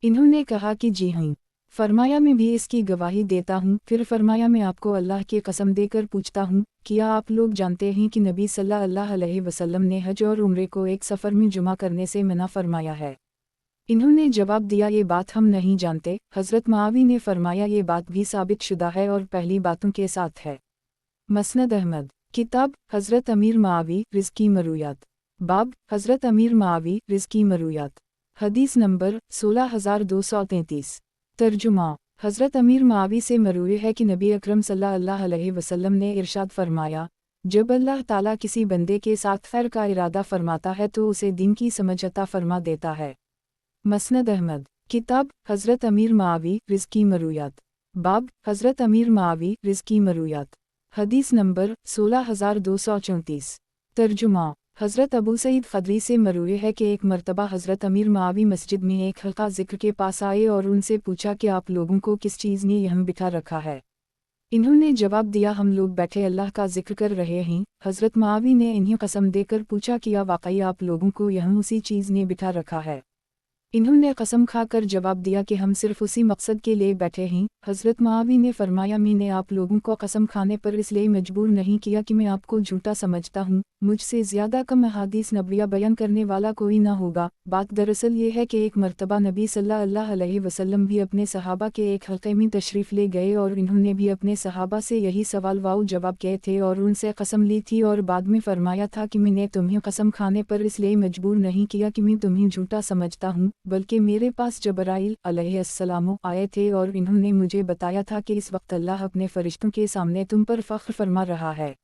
इन्होंने कहा कि जी हाँ। फरमाया, मैं भी इसकी गवाही देता हूँ। फिर फरमाया, मैं आपको अल्लाह की कसम देकर पूछता हूँ, क्या आप लोग जानते हैं कि नबी सल्लल्लाहु अलैहि वसल्लम ने हज और उम्रे को एक सफ़र में जुमा करने से मना फरमाया है। इन्होंने जवाब दिया, ये बात हम नहीं जानते। हज़रत मावी ने फरमाया, ये बात भी साबित शुदा है और पहली बातों के साथ है। मसनद अहमद। किताब हज़रत अमीर मावी रिज़्की मरूयात। बाब हज़रत अमीर मावी रिज़्की मरूयात। हदीस नंबर 16233। तर्जुमा हज़रत अमीर मावी से मरूए है कि नबी अकरम सल्लल्लाहु अलैहि वसल्लम ने इरशाद फरमाया, जब अल्लाह ताला किसी बंदे के साथ खैर का इरादा फरमाता है तो उसे दिन की समझ अता फरमा देता है। मसनद अहमद। किताब हज़रत अमीर मावी रिज़्की मरूयात। बाब हज़रत अमीर मावी रिज़्की मरूयात। हदीस नंबर 16234। तर्जुमा हज़रत अबू सईद ख़दरी से मरूए है कि एक मर्तबा हज़रत अमीर मावी मस्जिद में एक हल्का ज़िक्र के पास आए और उनसे पूछा कि आप लोगों को किस चीज़ ने यहाँ बिठा रखा है। इन्होंने जवाब दिया, हम लोग बैठे अल्लाह का जिक्र कर रहे हैं। हज़रत मावी ने इन्हें कसम देकर पूछा, किया वाकई आप लोगों को यहाँ उसी चीज़ ने बिठा रखा है। इन्होंने कसम खाकर जवाब दिया कि हम सिर्फ उसी मकसद के लिए बैठे हैं। हज़रत मावी ने फरमाया, मैंने आप लोगों को कसम खाने पर इसलिए मजबूर नहीं किया कि मैं आपको झूठा समझता हूँ। मुझसे ज़्यादा कम अहादीस नबविया बयान करने वाला कोई ना होगा। बात दरअसल ये है कि एक मर्तबा नबी सल्लल्लाहु अलैहि वसल्लम भी अपने सहाबा के एक हल्के में तशरीफ़ ले गए और इन्होंने भी अपने सहाबा से यही सवाल वाऊ जवाब किए थे और उनसे कसम ली थी और बाद में फरमाया था कि मैंने तुम्हें कसम खाने पर इसलिए मजबूर नहीं किया कि मैं तुम्हें झूठा समझता हूँ, बल्कि मेरे पास जबराइल अलैहिस्सलाम आए थे और इन्होंने मुझे बताया था कि इस वक्त अल्लाह अपने फरिश्तों के सामने तुम पर फ़ख्र फरमा रहा है।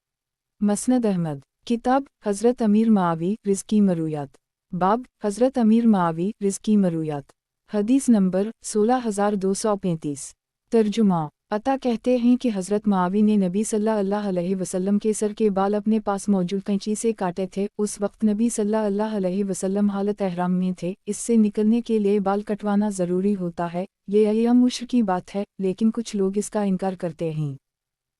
मसनद अहमद। किताब हज़रत अमीर मावी रिज़्की मरूयात। बाब हज़रत अमीर मावी रिज़्की मरूयात। हदीस नंबर 16235। तर्जुमा अता कहते हैं कि हज़रत मावी ने नबी सल्लल्लाहु अलैहि वसल्लम के सर के बाल अपने पास मौजूद कैंची से काटे थे। उस वक्त नबी सल्लल्लाहु अलैहि वसल्लम हालत एहराम में थे। इससे निकलने के लिए बाल कटवाना ज़रूरी होता है। ये अय्याम उश्र की बात है, लेकिन कुछ लोग इसका इनकार करते हैं।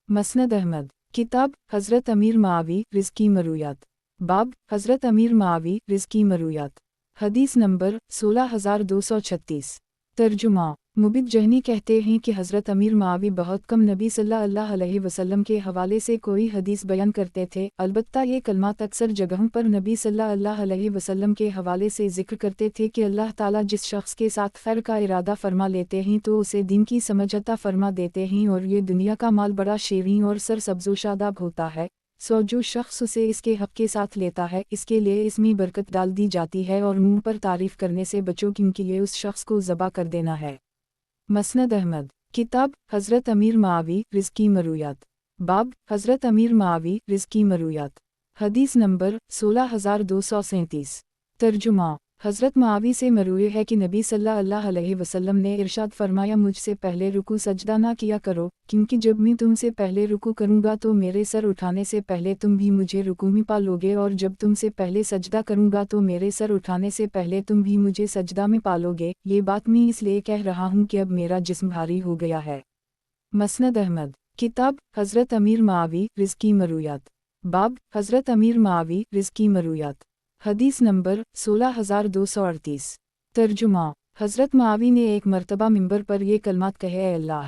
मसनद अहमद। किताब हज़रत अमीर मावी रिज़्की मरूयात। बाब हज़रत अमीर मावी रिज़्की मरूयात। हदीस नंबर 16236। तर्जुमा मुबिद जहनी कहते हैं कि हज़रत अमीर मावी बहुत कम नबी सल्लल्लाहु अलैहि वसल्लम के हवाले से कोई हदीस बयान करते थे, अलबत्ता ये कलमात अक्सर जगहों पर नबी सल्लल्लाहु अलैहि वसल्लम के हवाले से जिक्र करते थे कि अल्लाह ताला जिस शख्स के साथ खैर का इरादा फरमा लेते हैं तो उसे दीन की समझ अता फरमा देते हैं और ये दुनिया का माल बड़ा शेरीं और सरसब्ज़ो शादाब होता है। सो जो शख्स उसे इसके हक़ के साथ लेता है इसके लिए इसमें बरकत डाल दी जाती है और मुँह पर तारीफ़ करने से बचो क्योंकि ये उस शख्स को ज़बा कर देना है। मसनद अहमद किताब हज़रत अमीर मावी रिज़्की मरूयात। बाब हज़रत अमीर मावी रिज़्की मरूयात। हदीस नंबर 16237। तर्जुमा हज़रत मावी से मरूए है कि नबी सल्लल्लाहु अलैहि वसल्लम ने इरशाद फरमाया, मुझसे पहले रुकू सजदा ना किया करो, क्योंकि जब मैं तुमसे पहले रुकू करूँगा तो मेरे सर उठाने से पहले तुम भी मुझे रुकू में पा लोगे, और जब तुमसे पहले सजदा करूँगा तो मेरे सर उठाने से पहले तुम भी मुझे सजदा में पा लोगे। ये बात मैं इसलिए कह रहा हूँ कि अब मेरा जिस्म भारी हो गया है। मसनद अहमद किताब हज़रत अमीर मावी रिज़्की मरूयात। बाब हज़रत अमीर मावी रिज़्की मरूयात। हदीस नंबर 16238। तर्जुमा हज़रत मावी ने एक मर्तबा मिंबर पर ये कलमात कहे, ऐ अल्लाह,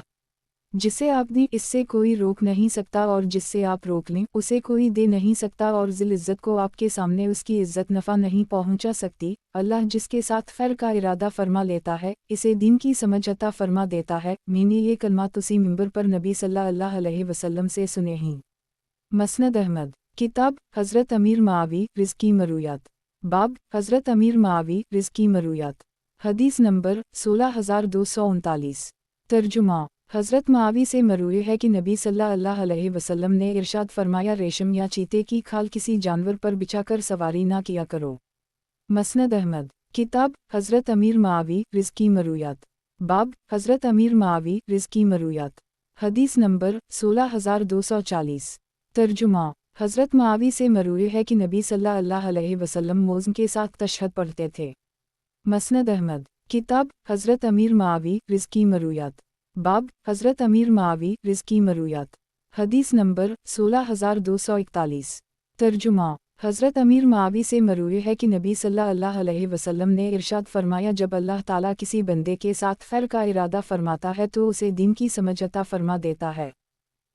जिसे आपने इससे कोई रोक नहीं सकता और जिससे आप रोक लें उसे कोई दे नहीं सकता, और ज़िल इज़्ज़त को आपके सामने उसकी इज़्ज़त नफ़ा नहीं पहुंचा सकती। अल्लाह जिसके साथ खैर का इरादा फरमा लेता है इसे दीन की समझ अता फरमा देता है। मैंने ये कलमात उसी मिंबर पर नबी सल्लल्लाहु अलैहि वसल्लम से सुने हैं। मसनद अहमद किताब हज़रत अमीर मावी रिज़्की मरूयात। बाब हज़रत अमीर मावी रिज़्की मरूयात। हदीस नंबर 16239। तर्जुमा हज़रत मावी से मरूए है कि नबी सल्लल्लाहु अलैहि वसल्लम ने इरशाद फरमाया, रेशम या चीते की खाल किसी जानवर पर बिछाकर सवारी ना किया करो। मसनद अहमद किताब हज़रत अमीर मावी रिज़्की मरूयात। बाब हज़रत अमीर मावी रिज़्की मरूयात। हदीस नंबर 16240। तर्जुमा हज़रत मावी से मरूए है कि नबी सल्लल्लाहु अलैहि वसल्लम मौज़म के साथ तशहद पढ़ते थे। मसनद अहमद किताब हज़रत अमीर मावी रिज़्की मरूयात। बाब हज़रत अमीर मावी रिज़्की मरूयात। हदीस नंबर 16241। तर्जुमा हज़रत अमीर मावी से मरूए है कि नबी सल्लल्लाहु अलैहि वसल्लम ने इरशाद फरमाया, जब अल्लाह ताला किसी बंदे के साथ खैर का इरादा फरमाता है तो उसे दीन की समझ अता फरमा देता है।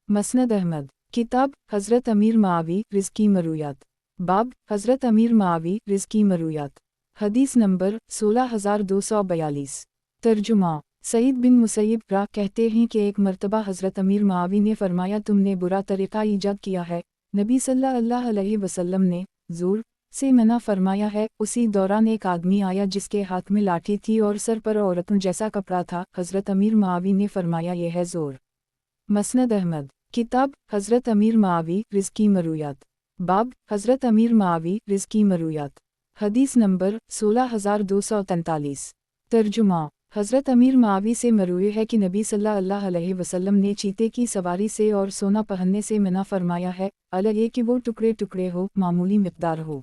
मसनद अहमद किताब हज़रत अमीर मावी रिज़्की मरूयात। बाब हज़रत अमीर मावी रिज़्की मरूयात। हदीस नंबर 16242। तर्जुमा सईद बिन मुसैयब रा कहते हैं कि एक मर्तबा हज़रत अमीर मावी ने फरमाया, तुमने बुरा तरीक़ा ईजाद किया है। नबी सल्लल्लाहु अलैहि वसल्लम ने ज़ोर से मना फरमाया है। उसी दौरान एक आदमी आया जिसके हाथ में लाठी थी और सर पर औरतों जैसा कपड़ा था। हज़रत अमीर मावी ने फरमाया, यह है ज़ोर। मसनद अहमद किताब हज़रत अमीर मावी रिज़्की मरूयात। बाब हज़रत अमीर मावी रिज़्की मरूयात। हदीस नंबर 16243। तर्जुमा हज़रत अमीर मावी से मरूए है कि नबी सल्लल्लाहु अलैहि वसल्लम ने चीते की सवारी से और सोना पहनने से मना फरमाया है, अलग ये कि वो टुकड़े टुकड़े हो, मामूली मिक़दार हो।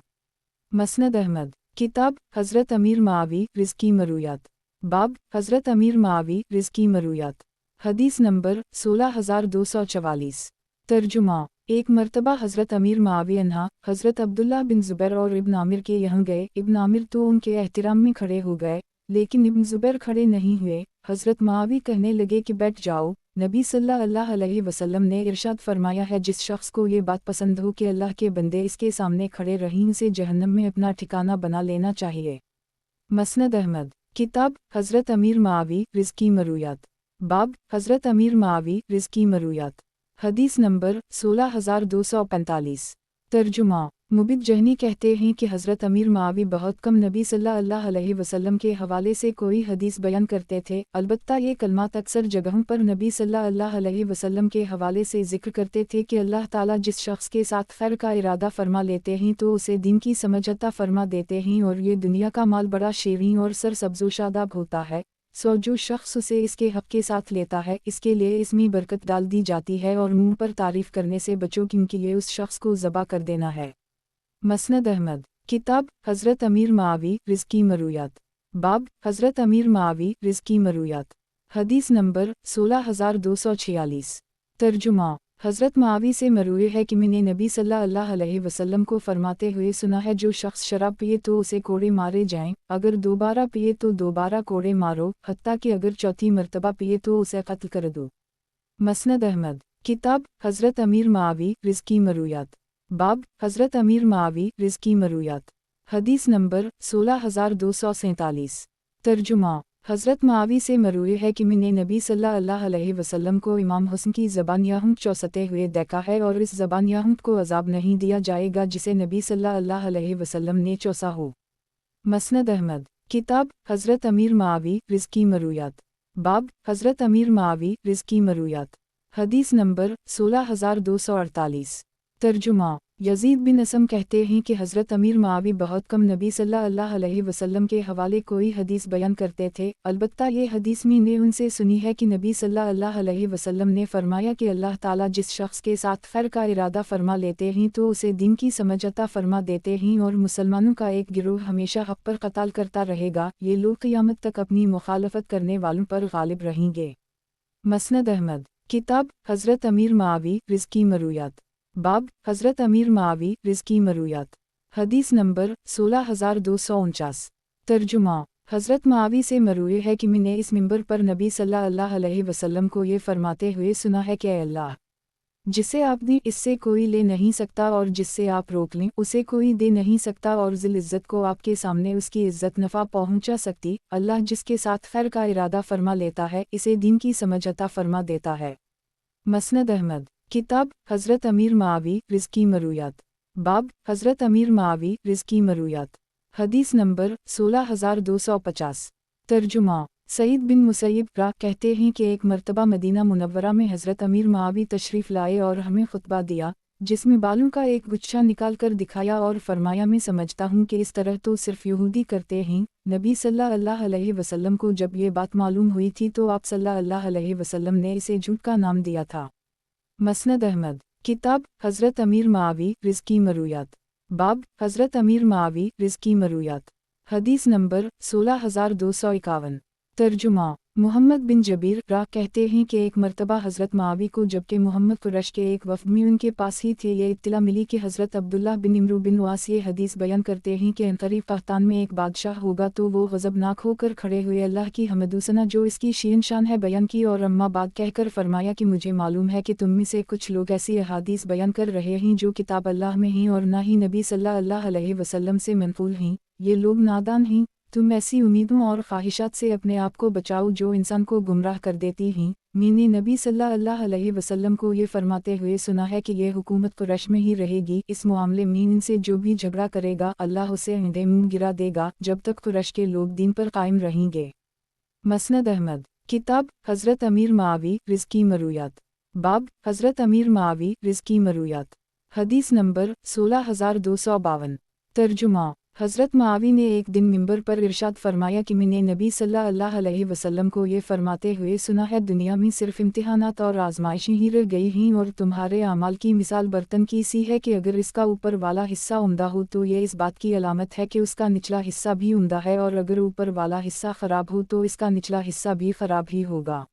मसनद अहमद किताब हज़रत अमीर मावी रिज़्की मरूयात। बाब हज़रत अमीर मावी रिज़्की मरूयात। हदीस नंबर 16244। तर्जुमा एक मर्तबा हज़रत अमीर मावी अन्हा हज़रत अब्दुल्ला बिन ज़ुबैर और इब्न आमिर के यहाँ गए। इब्न आमिर तो उनके एहतिराम में खड़े हो गए, लेकिन इब्न ज़ुबैर खड़े नहीं हुए। हज़रत मावी कहने लगे कि बैठ जाओ। नबी सल्लल्लाहु अलैहि वसल्लम ने इरशाद फरमाया है, जिस शख्स को ये बात पसंद हो कि अल्लाह के बंदे इसके सामने खड़े रहें उसे जहन्नम में अपना ठिकाना बना लेना चाहिए। मसनद अहमद किताब हज़रत अमीर मावी रिज़्की मरूयात। बाब हज़रत अमीर मावी रिज़्की मरूयात। हदीस नंबर 16245। तर्जुमा मुबिद जहनी कहते हैं कि हज़रत अमीर मावी बहुत कम नबी सल्लल्लाहु अलैहि वसल्लम के हवाले से कोई हदीस बयान करते थे, अलबत्ता ये कलमात अक्सर जगहों पर नबी सल्लल्लाहु अलैहि वसल्लम के हवाले से ज़िक्र करते थे कि अल्लाह ताला जिस शख्स के साथ खैर का इरादा फरमा लेते हैं तो उसे दीन की समझ अता फरमा देते हैं, और ये दुनिया का माल बड़ा शेरीं और सरसब्ज़ो शादाब होता है। सो जो शख्स उसे इसके हक़ के साथ लेता है इसके लिए इसमें बरकत डाल दी जाती है, और मुँह पर तारीफ़ करने से बचो क्योंकि ये उस शख्स को ज़बा कर देना है। मसनद अहमद किताब हज़रत अमीर मावी रिज़्की मरूयात। बाब हज़रत अमीर मावी रिज़्की मरूयात। हदीस नंबर 16246। तर्जुमा हज़रत मुआवी से मरूए है कि मैंने नबी सल्लल्लाहु अलैहि वसल्लम को फरमाते हुए सुना है, जो शख्स शराब पिए तो उसे कोड़े मारे जाएं, अगर दोबारा पिए तो दोबारा कोड़े मारो, हत्ता कि अगर चौथी मर्तबा पिए तो उसे कत्ल कर दो। मसनद अहमद। किताब हज़रत अमीर मुआवी रिज़्की मरूयात। बाब हज़रत अमीर मुआवी रिज़्की मरूयात। हदीस नंबर 16247। तर्जुमा। हज़रत मुआवी से मरूए है कि मैंने नबी सल्लल्लाहु अलैहि वसल्लम को इमाम हुस्न की ज़बान याहुम चौसते हुए देखा है, और इस ज़बान याहुम को अज़ाब नहीं दिया जाएगा जिसे नबी सल्लल्लाहु अलैहि वसल्लम ने चौसा हो। मसनद अहमद। किताब हज़रत अमीर मुआवी रिज़्की मरूयात। बाब हज़रत अमीर मुआवी रिज़्की मरूयात। हदीस नंबर 16248। तर्जुमा। यजीद बिन असम कहते हैं कि हज़रत अमीर मुआवी बहुत कम नबी सल्लल्लाहु अलैहि वसल्लम के हवाले कोई हदीस बयान करते थे, अलबत्ता ये हदीस मैंने उनसे सुनी है कि नबी सल्लल्लाहु अलैहि वसल्लम ने फरमाया कि अल्लाह ताला जिस शख्स के साथ खैर का इरादा फरमा लेते हैं तो उसे दीन की समझ अता फरमा देते हैं, और मुसलमानों का एक गिरोह हमेशा हक़ पर क़त्ल करता रहेगा, ये लोग क़यामत तक अपनी मुखालफत करने वालों पर गालिब रहेंगे। मसनद अहमद। किताब हज़रत अमीर मुआवी रिज़्की मरूयात। बाब हज़रत अमीर मुआवी रिज़्की मरूयात। हदीस नंबर 16249। तर्जुमा। हज़रत मुआवी से मरूए है कि मैंने इस मिंबर पर नबी सल्लल्लाहु अलैहि वसल्लम को ये फरमाते हुए सुना है कि अल्लाह जिसे आप दें इससे कोई ले नहीं सकता, और जिससे आप रोक लें उसे कोई दे नहीं सकता, और ज़िल इज़्ज़त को आपके सामने उसकी इज़्ज़त नफ़ा पहुँचा सकती। अल्लाह जिसके साथ खैर का इरादा फरमा लेता है इसे दीन की समझ अता फरमा देता है। मसनद अहमद। किताब हज़रत अमीर मुआवी रिज़्की मरूयात। बाब हज़रत अमीर मुआवी रिज़्की मरूयात। हदीस नंबर 16250। तर्जुमा। सईद बिन मुसैयब कहते हैं कि एक मर्तबा मदीना मुनव्वरा में हज़रत अमीर मुआवी तशरीफ़ लाए और हमें खुतबा दिया, जिसमें बालों का एक गुच्छा निकाल कर दिखाया और फरमाया, मैं समझता हूँ कि इस तरह तो सिर्फ यहूदी करते हैं। नबी सल्लल्लाहु अलैहि वसल्लम को जब ये बात मालूम हुई थी तो आप सल्लल्लाहु अलैहि वसल्लम ने इसे झूठ का नाम दिया था। मसनद अहमद। किताब हज़रत अमीर मुआवी रिज़्की मरूयात। बाब हज़रत अमीर मुआवी रिज़्की मरूयात। हदीस नंबर 16251। तर्जुमा। मोहम्मद बिन जबीर कहते हैं कि एक मर्तबा हज़रत मुआवी को जबकि मोहम्मद कुरैश के एक वफ़द में उनके पास ही थे ये इत्तला मिली कि हज़रत अब्दुल्लाह बिन इमरू बिन वास ये हदीस बयान करते हैं कि अंतरीब क़हतान में एक बादशाह होगा, तो वो ग़ज़बनाक होकर खड़े हुए अल्लाह की हम्दुसना जो इसकी शीन शान है बयान की, और अम्मा बाद कहकर फरमाया कि मुझे मालूम है कि तुम में से कुछ लोग ऐसी अहादीस बयान कर रहे हैं जो किताब अल्लाह में हैं और ना ही नबी सल्लल्लाहु अलैहि वसल्लम से मनक़ूल हैं। ये लोग नादान हैं। तुम ऐसी उम्मीदों और ख्वाहिशात से अपने आप को बचाओ जो इंसान को गुमराह कर देती हैं। मैंने नबी सल्लल्लाहु अलैहि वसल्लम को ये फरमाते हुए सुना है कि ये हुकूमत कुरैश में ही रहेगी। इस मामले में इनसे जो भी झगड़ा करेगा अल्लाह उसे अंधे मुंह गिरा देगा जब तक कुरैश के लोग दीन पर कायम रहेंगे। मसनद अहमद। किताब हज़रत अमीर मुआवी रिज़्की मरूयात। बाब हज़रत अमीर मुआवी रिज़्की मरूयात। हदीस नंबर 16252। तर्जुमा। हज़रत मुआवी ने एक दिन मिंबर पर इरशाद फरमाया कि मैंने नबी सल्लल्लाहु अलैहि वसल्लम को ये फरमाते हुए सुना है, दुनिया में सिर्फ इम्तिहानात और आजमाइशें ही रह गई हैं, और तुम्हारे अमाल की मिसाल बर्तन की सी है कि अगर इसका ऊपर वाला हिस्सा उम्दा हो तो ये इस बात की अलामत है कि उसका निचला हिस्सा भी उम्दा है, और अगर ऊपर वाला हिस्सा ख़राब हो तो इसका निचला हिस्सा भी ख़राब ही होगा।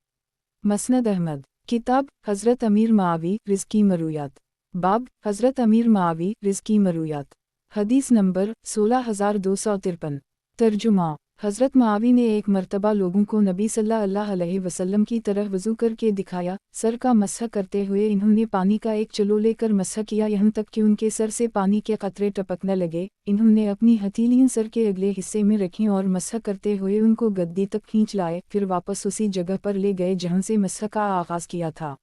मसनद अहमद। किताब हज़रत अमीर मुआवी रिज़्की मरूयात। बाब हज़रत अमीर मुआवी रिज़्की मरूयात। हदीस नंबर 16253। तर्जुमा। हज़रत मुआवी ने एक मर्तबा लोगों को नबी सल्लल्लाहु अलैहि वसल्लम की तरह वज़ू करके दिखाया। सर का मसह करते हुए इन्होंने पानी का एक चलो लेकर मसह किया, यहाँ तक कि उनके सर से पानी के कतरे टपकने लगे। इन्होंने अपनी हथेलियाँ सर के अगले हिस्से में रखीं और मसह करते हुए उनको गद्दी तक खींच लाए, फिर वापस उसी जगह पर ले गए जहाँ से मसह का आगाज़ किया था।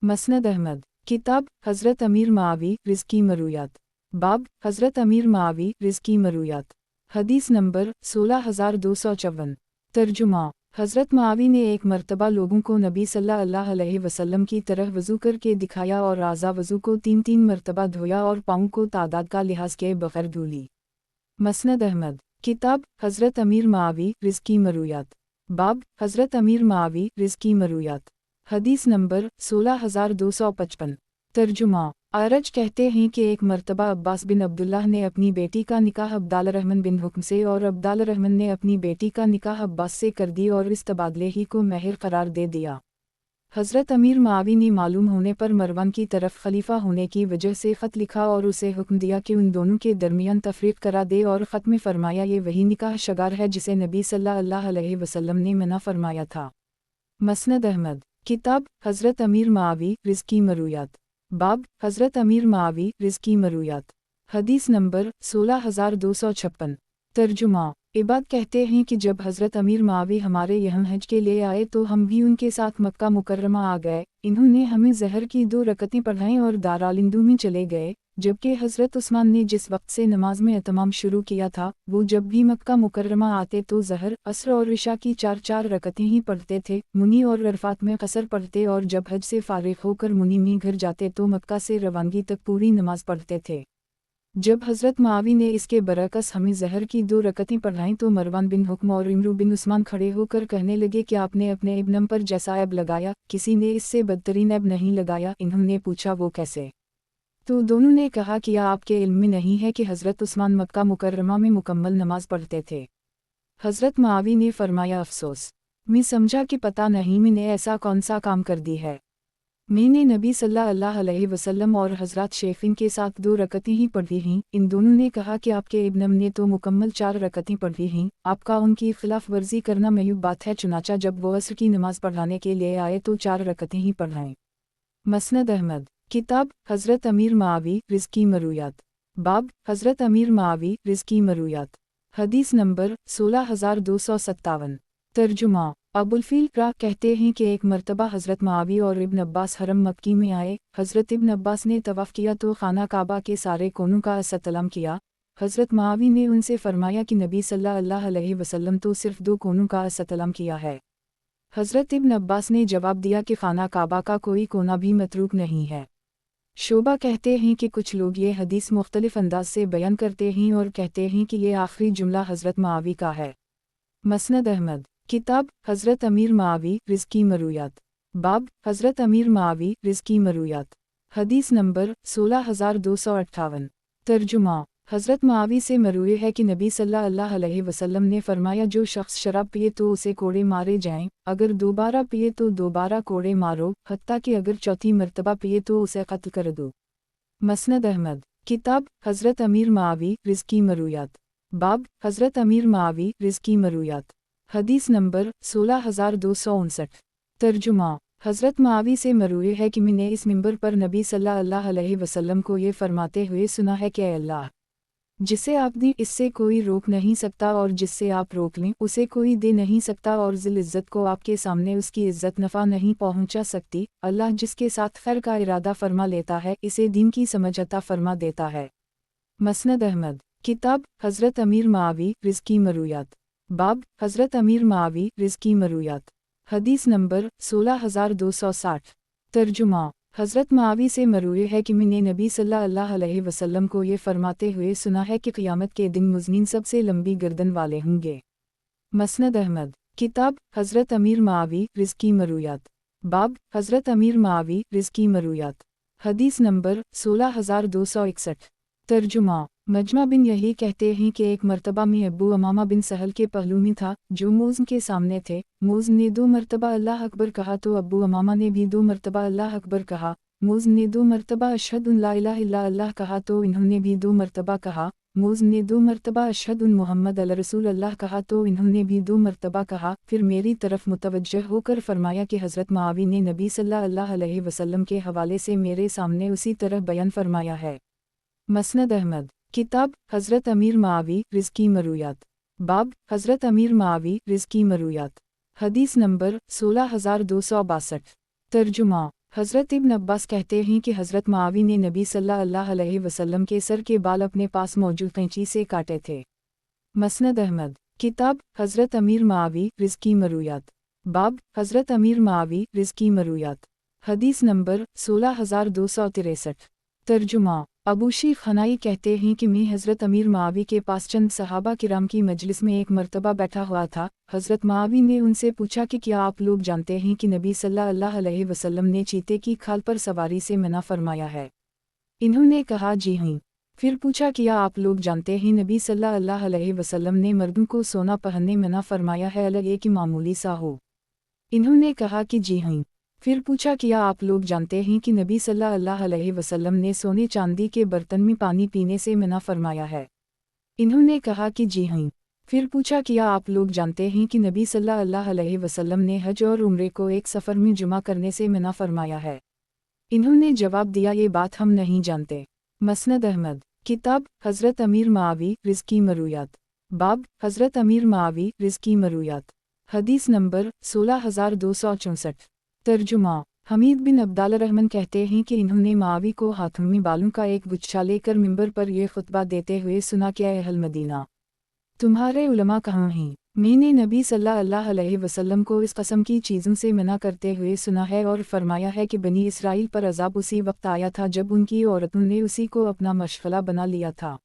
मसनद अहमद। किताब हज़रत अमीर मुआवी रिज़्की मरूयात। बाब हज़रत अमीर मुआवी रिज़्की मरूयात। हदीस नंबर 16254। तर्जुमा। हज़रत मुआवी ने एक मर्तबा लोगों को नबी सल्लल्लाहु अलैहि वसल्लम की तरह वज़ू करके दिखाया और आज़ा वज़ू को 3-3 मर्तबा धोया और पाँव को तादाद का लिहाज के बग़ैर धो ली। मसनद अहमद। किताब हज़रत अमीर मुआवी रिज़्की मरूयात। बाब हज़रत अमीर मुआवी रिज़्की मरूयात। हदीस नंबर 16255। तर्जुमा। आरज कहते हैं कि एक मर्तबा अब्बास बिन अब्दुल्लाह ने अपनी बेटी का निकाह अब्दालरहमान बिन हुक्म से और अब्दालरहमान ने अपनी बेटी का निकाह अब्बास से कर दी और इस तबादले ही को महर करार दे दिया। हज़रत अमीर मावी ने मालूम होने पर मरवान की तरफ खलीफा होने की वजह से ख़त लिखा और उसे हुक्म दिया कि उन दोनों के दरमियान तफरीक करा दे और ख़त में फरमाया ये वही निकाह शगार है जिसे नबी सल्लल्लाहु अलैहि वसल्लम ने मना फरमाया था। मसनद अहमद किताब हज़रत अमीर मावी रिज़्की मरूयात बाब हज़रत अमीर मावी रिज़्की मरूयात हदीस नंबर 16256 तर्जुमा इबाद कहते हैं कि जब हज़रत अमीर मावी हमारे यहाँ हज के लिए आए तो हम भी उनके साथ मक्का मुकर्रमा आ गए। इन्होंने हमें ज़हर की 2 रकतें पढ़ाईं और दारालिंदू में चले गए, जबकि हज़रत उस्मान ने जिस वक्त से नमाज में एहतमाम शुरू किया था वो जब भी मक्का मुकर्रमा आते तो ज़हर, असर और इशा की 4-4 रकतें ही पढ़ते थे। मुनी और अरफात में कसर पढ़ते और जब हज से फारिग होकर मुनी में घर जाते तो मक्का से रवानगी तक पूरी नमाज पढ़ते थे। जब हज़रत मावी ने इसके बरकस हमें ज़हर की 2 रकतें पढ़ाईं तो मरवान बिन हुक्म और इमरू बिन उस्मान खड़े होकर कहने लगे कि आपने अपने इब्न पर जैसा ऐब लगाया किसी ने इससे बदतरीन ऐब नहीं लगाया। इन्होंने पूछा वो कैसे? तो दोनों ने कहा कि आपके इल्म में नहीं है कि हज़रत उस्मान मक्का मुकर्रमा में मुकम्मल नमाज पढ़ते थे। हज़रत मावी ने फरमाया अफसोस, मैं समझा कि पता नहीं मैंने ऐसा कौन सा काम कर दी है। मैंने नबी सल्लल्लाहु अलैहि वसल्लम और हज़रत शेफिन के साथ 2 रकतें ही पढ़ी हैं। इन दोनों ने कहा कि आपके इब्न ने तो मुकम्मल 4 रकतें पढ़ी हैं। आपका उनकी खिलाफ वर्जी करना मयूब बात है। चुनाचा जब वो असर की नमाज पढ़ाने के लिए आए तो 4 रकतें ही पढ़ाएं। मसनद अहमद किताब हज़रत अमीर मावी रिज़्की मरूयात बाब हज़रत अमीर मावी रिज़्की मरूयात हदीस नंबर 16257 तर्जुमा अबुलफील रा कहते हैं कि एक मर्तबा हज़रत मावी और इब्न अब्बास हरम मक्की में आए। हज़रत इब्न अब्बास ने तवाफ़ किया तो खाना काबा के सारे कोनों का असलाम किया। हज़रत मावी ने उनसे फरमाया कि नबी सल्लल्लाहु अलैहि वसल्लम तो सिर्फ़ 2 कोनों का असलाम किया है। हज़रत इब्न अब्बास ने जवाब दिया कि खाना काबा का कोई कोना भी मतरूक नहीं है। शोबा कहते हैं कि कुछ लोग ये हदीस मुख्तलिफ अंदाज से बयान करते हैं और कहते हैं कि ये आखिरी जुमला हज़रत मावी का है। मसनद अहमद किताब हज़रत अमीर मावी रिज़्की मरूयात बाब हज़रत अमीर मावी रिज़्की मरूयात हदीस नंबर 16258 तर्जुमा हज़रत मावी से मरूए है कि नबी सल्लल्लाहु अलैहि वसल्लम ने फरमाया जो शख्स शराब पिए तो उसे कोड़े मारे जाएं, अगर दोबारा पिए तो दोबारा कोड़े मारो, हत्ता कि अगर चौथी मर्तबा पिए तो उसे कत्ल कर दो। मसनद अहमद किताब हज़रत अमीर मावी रिज़्की मरूयात बाब हज़रत अमीर मावी रिज़्की मरूयात हदीस नंबर 16259 तर्जुमा हज़रत मावी से मरूए है कि मैंने इस मिंबर पर नबी सल्लल्लाहु अलैहि वसल्लम को ये फरमाते हुए सुना है कि अल्लाह जिसे आप दें इससे कोई रोक नहीं सकता और जिससे आप रोक लें उसे कोई दे नहीं सकता और ज़िल इज़्ज़त को आपके सामने उसकी इज़्ज़त नफ़ा नहीं पहुंचा सकती। अल्लाह जिसके साथ खैर का इरादा फरमा लेता है इसे दीन की समझ अता फरमा देता है। मसनद अहमद किताब हज़रत अमीर मावी रिज़्की मरूयात बाब हज़रत अमीर मावी रिज़्की मरूयात हदीस नंबर 16260 तर्जुमा हज़रत मावी से मरूए है कि मैंने नबी सल्लल्लाहु अलैहि वसल्लम को ये फरमाते हुए सुना है कि क़यामत के दिन मुज़निन सबसे लंबी गर्दन वाले होंगे। मसनद अहमद किताब हज़रत अमीर मावी रिज़्की मरूयात बाब हज़रत अमीर मावी रिज़्की मरूयात हदीस नंबर 16261 तर्जुमा मजमा बिन यही कहते हैं कि एक मर्तबा में अब्बू अमामा बिन सहल के पहलू में था जो मूज़ के सामने थे। मूज़ ने 2 मर्तबा अल्लाह अकबर कहा तो अब्बू अमामा ने भी 2 मर्तबा अल्लाह अकबर कहा। मूज़ ने 2 मर्तबा अशहदु अल्ला इलाहा इल्ला अल्लाह कहा तो इन्होंने भी 2 मर्तबा कहा। मूज़ ने 2 मर्तबा अशहदु मुहम्मद अल्ला रसूल अल्लाह कहा तो इन्होंने भी 2 मर्तबा कहा। फिर मेरी तरफ मुतवज्जह होकर फरमाया कि हज़रत मावी ने नबी सल्लल्लाहु अलैहि वसल्लम के हवाले से मेरे सामने उसी तरह बयान फरमाया है। मसनद अहमद किताब हज़रत अमीर मावी रिज़्की मरूयात बाब हज़रत अमीर मावी रिज़्की मरूयात हदीस नंबर 16262 तर्जुमा हज़रत इब्न अब्बास कहते हैं कि हज़रत मावी ने नबी सल्लल्लाहु अलैहि वसल्लम के सर के बाल अपने पास मौजूद कैंची से काटे थे। मसनद अहमद किताब हज़रत अमीर मावी रिज़्की मरूयात बाब हज़रत अमीर मावी रिज़्की मरूयात हदीस नंबर 16263 तर्जुमा अबू शीख खनाई कहते हैं कि मैं हज़रत अमीर मावी के पास चंद सहाबा किराम की मजलिस में एक मर्तबा बैठा हुआ था। हज़रत मावी ने उनसे पूछा कि क्या आप लोग जानते हैं कि नबी सल्लल्लाहु अलैहि वसल्लम ने चीते की खाल पर सवारी से मना फरमाया है। इन्होंने कहा जी हाँ। फिर पूछा क्या आप लोग जानते हैं नबी सल्लल्लाहु अलैहि वसल्लम ने मर्दों को सोना पहनने मना फरमाया है अलग एक मामूली सा हो। इन्होंने कहा कि जी हाँ। फिर पूछा क्या आप लोग जानते हैं कि नबी सल्लल्लाहु अलैहि वसल्लम ने सोने चांदी के बर्तन में पानी पीने से मना फरमाया है? इन्होंने कहा कि जी हाँ। फिर पूछा क्या आप लोग जानते हैं कि नबी सल्लल्लाहु अलैहि वसल्लम ने हज और उम्रे को एक सफ़र में जुमा करने से मना फरमाया है? इन्होंने जवाब दिया ये बात हम नहीं जानते। मसनद अहमद। किताब हज़रत अमीर मावी रिज़्की मरूयात। बाब हज़रत अमीर मावी रिज़्की मरूयात। हदीस नंबर 16264। तर्जुमा हमीद बिन अब्दाल रहमान कहते हैं कि इन्होंने मावी को हाथों में बालों का एक गुच्छा लेकर मिंबर पर यह खुतबा देते हुए सुना कि ऐ अहल मदीना, तुम्हारे उलमा कहाँ हैं? मैंने नबी सल्लल्लाहु अलैहि वसल्लम को इस कस्म की चीज़ों से मना करते हुए सुना है और फरमाया है कि बनी इसराइल पर अज़ाब उसी वक्त आया था जब उनकी औरतों ने उसी को अपना मशगला बना लिया था।